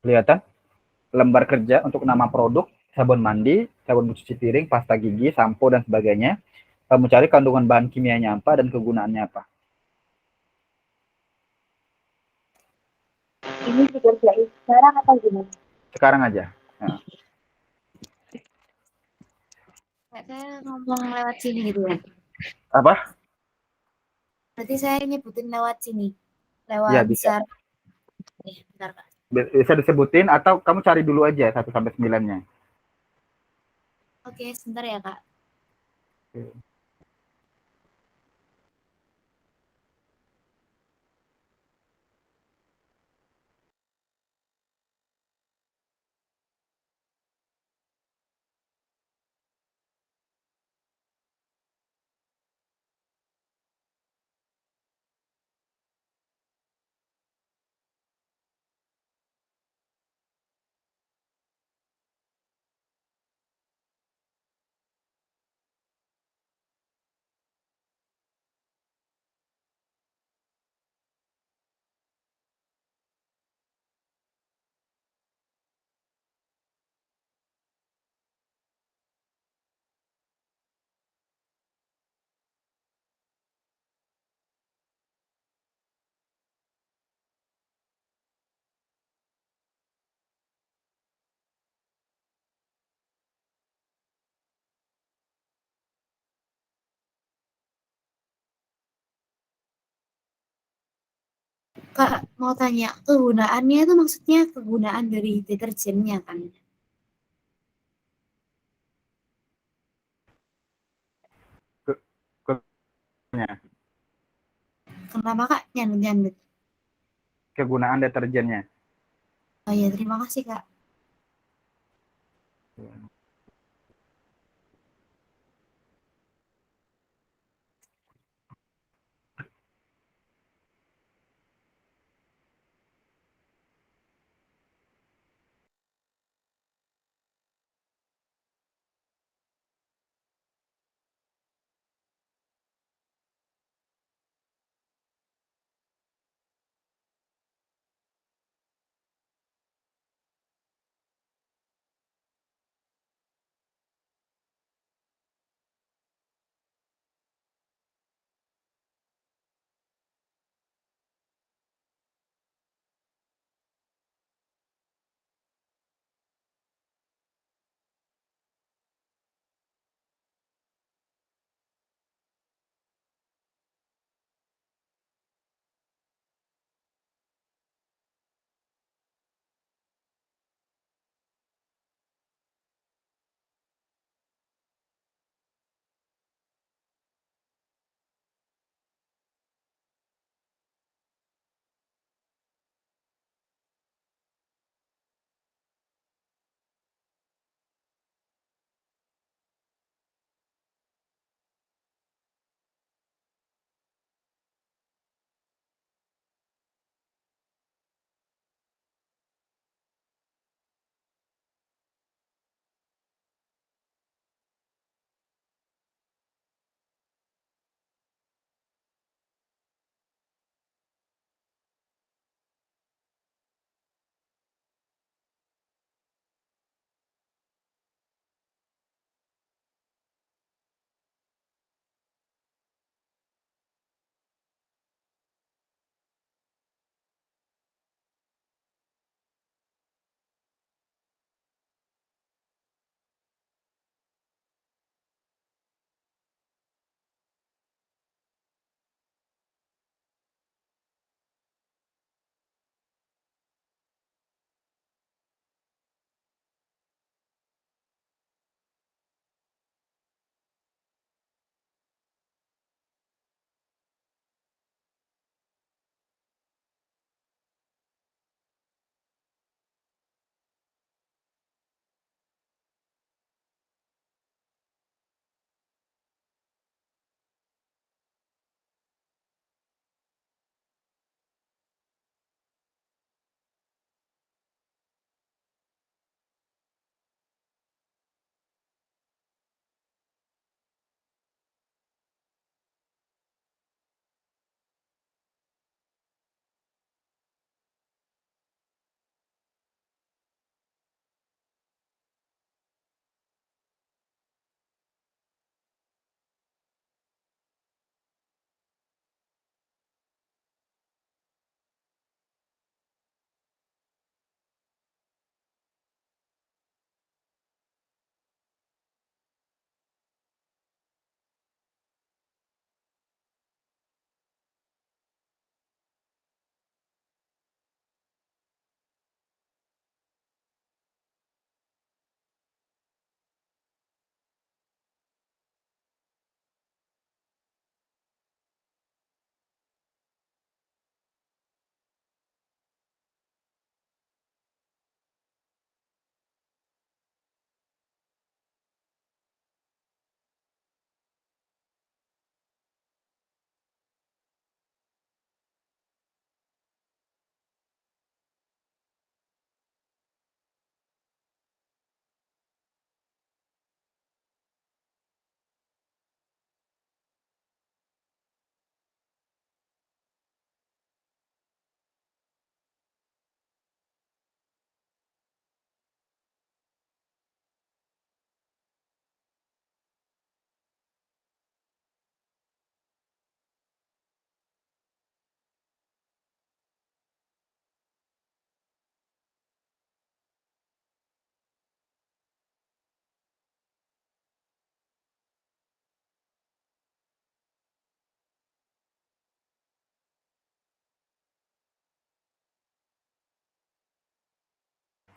Kelihatan lembar kerja untuk nama produk, sabun mandi, sabun cuci piring, pasta gigi, sampo, dan sebagainya. Kamu cari kandungan bahan kimianya apa dan kegunaannya apa. Ini juga sekarang apa gimana? Sekarang aja. Nah, Saya ngomong lewat sini gitu ya. apa? Berarti saya nyebutin lewat sini. Ya, lewat bisa. share. Bentar, Kak. Bisa disebutin atau kamu cari dulu aja 1 sampai 9-nya. Oke, sebentar ya, Kak. Kak, mau tanya, kegunaannya itu maksudnya kegunaan dari deterjennya kan? Ke- ke- Kenapa Kak nyandut-nyandut? Kegunaan deterjennya. Oh iya, terima kasih Kak.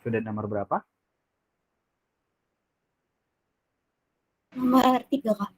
Sudah nomor berapa? Nomor 3, Kak.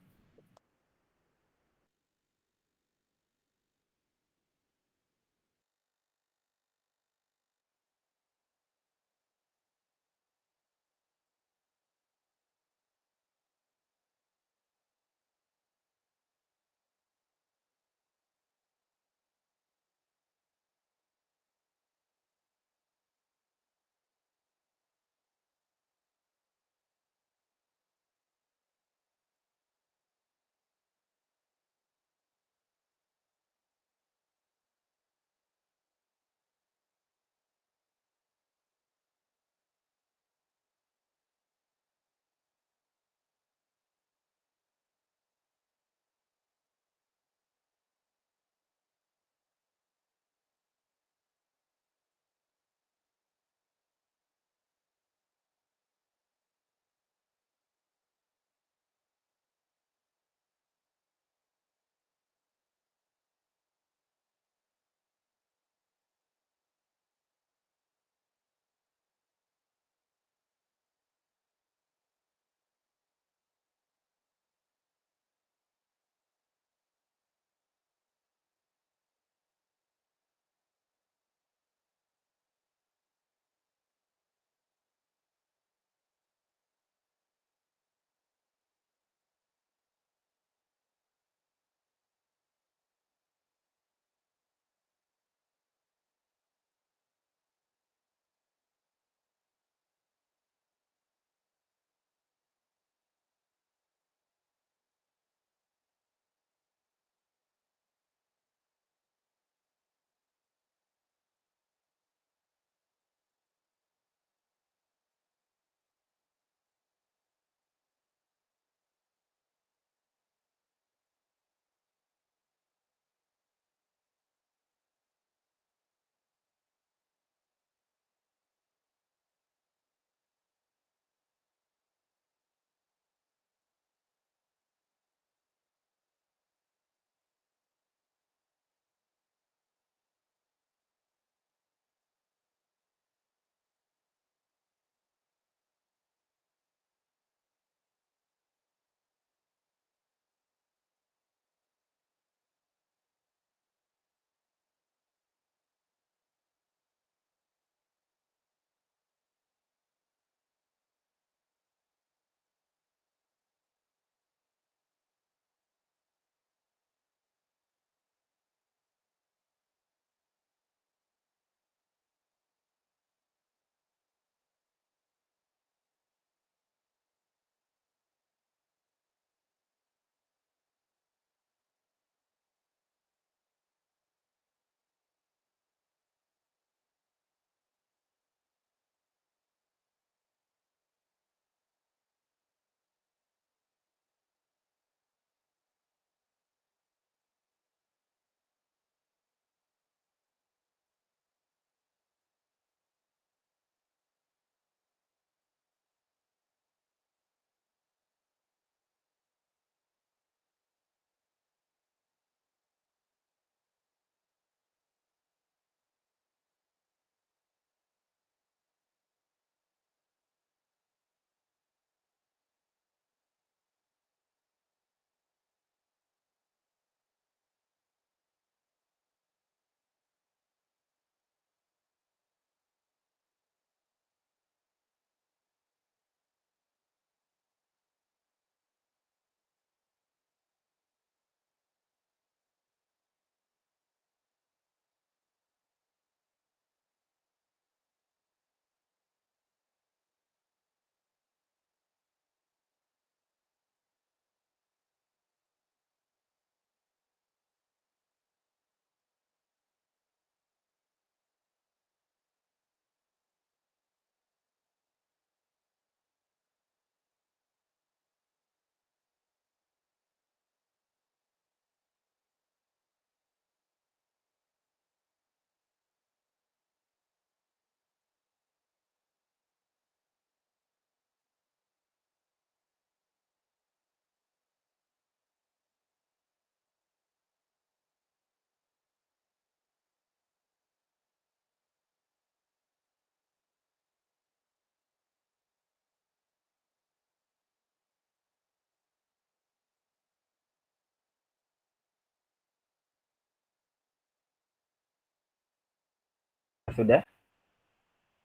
Sudah?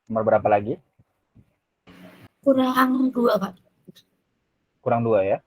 Nomor berapa lagi? Kurang 2, Kak. Kurang 2 ya.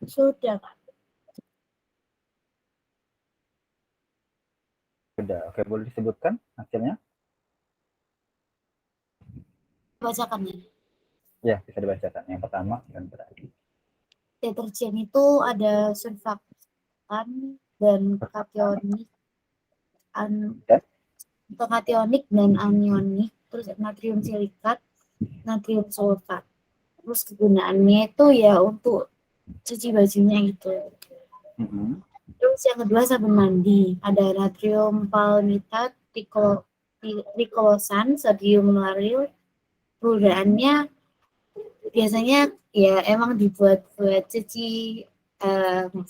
Sudah, Kak. Sudah. Oke, boleh disebutkan hasilnya? Bacakan ya. Ya, bisa dibacakan. Yang pertama dan terakhir. Deterjen itu ada surfaktan dan kationik, Dan kationik dan anionik, terus natrium silikat, natrium sulfat. Terus kegunaannya itu ya untuk cuci bajunya gitu. Terus yang kedua sabun mandi, ada natrium palmitat, triclosan, sodium lauryl. Penggunaannya biasanya ya emang dibuat buat cuci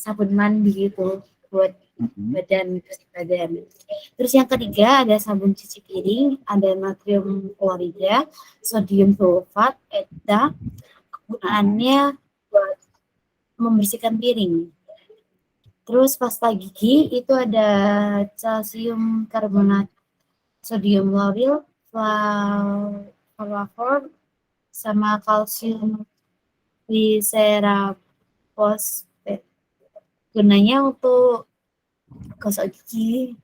sabun mandi gitu, buat badan. Terus yang ketiga ada sabun cuci piring, ada natrium klorida, sodium sulfat, ETA. Kegunaannya buat membersihkan piring. Terus pasta gigi itu ada calcium karbonat, sodium lauryl, flavor, sama kalsium glyceraphosphat. Gunanya untuk gosok gigi.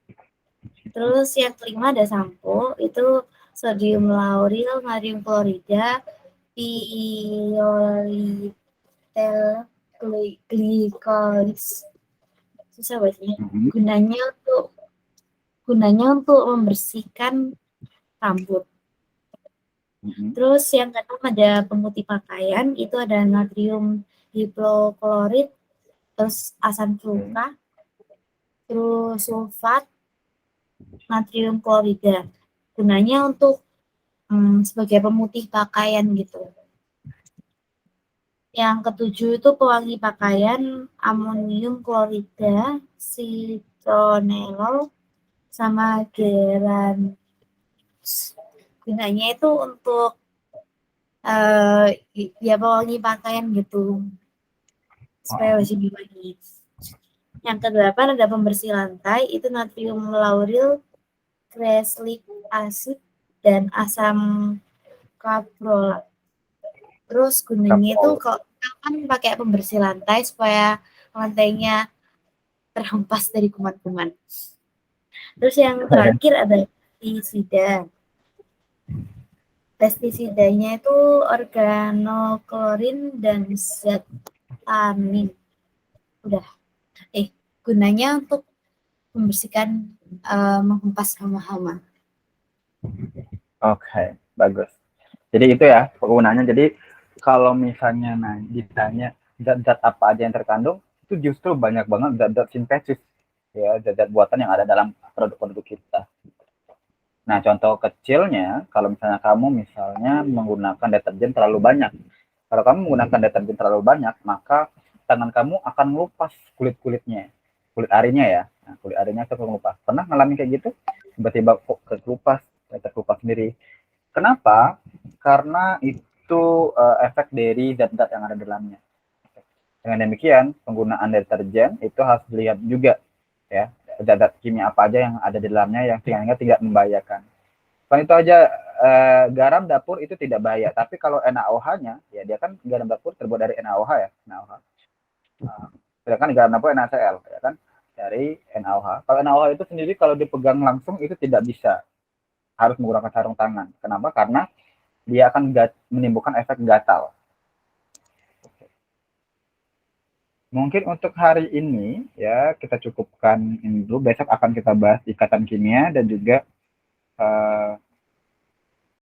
Terus yang kelima ada sampo, itu sodium lauryl, natrium klorida, piolitel glycolis. Susah bacanya. Gunanya untuk membersihkan rambut. Terus yang keenam ada pemutih pakaian, itu ada natrium hipoklorit, terus asam sulfa, terus sulfat, natrium klorida. Gunanya untuk sebagai pemutih pakaian gitu. Yang ketujuh itu pewangi pakaian, amonium klorida, citronellol, sama geran. Gunanya itu untuk ya pewangi pakaian gitu, supaya lebih wangi. Yang kedelapan ada pembersih lantai, itu natrium lauryl, creslic acid, dan asam kaprolat. Terus gunanya itu kok kan pakai pembersih lantai supaya lantainya terhempas dari kuman-kuman. Terus yang terakhir ada pestisida. Pestisidanya itu organoklorin dan zat amin. Udah. Gunanya untuk membersihkan, menghempas hama-hama. Oke, bagus. Jadi itu ya penggunaannya. Jadi kalau misalnya ditanya zat-zat apa aja yang terkandung, itu justru banyak banget zat-zat sintetis, ya, zat-zat buatan yang ada dalam produk-produk kita. Nah, contoh kecilnya, kalau misalnya kamu menggunakan deterjen terlalu banyak. Kalau kamu menggunakan deterjen terlalu banyak, maka tangan kamu akan melupas kulit-kulitnya, kulit arinya ya. Nah, kulit arinya itu melupas. Pernah ngalamin kayak gitu? Tiba-tiba kok terkelupas sendiri. Kenapa? Karena itu efek dari zat-zat yang ada dalamnya. Dengan demikian, penggunaan deterjen itu harus dilihat juga, ya, zat-zat kimia apa aja yang ada di dalamnya yang sehingga tidak membahayakan. Selain itu aja, garam dapur itu tidak bahaya. Tapi kalau NaOH-nya, ya dia kan garam dapur terbuat dari NaOH ya, NaOH. Sedangkan garam dapur NaCl, ya kan, dari NaOH. Kalau NaOH itu sendiri kalau dipegang langsung itu tidak bisa, harus menggunakan sarung tangan. Kenapa? Karena dia akan menimbulkan efek gatal. Mungkin untuk hari ini ya kita cukupkan ini dulu. Besok akan kita bahas ikatan kimia dan juga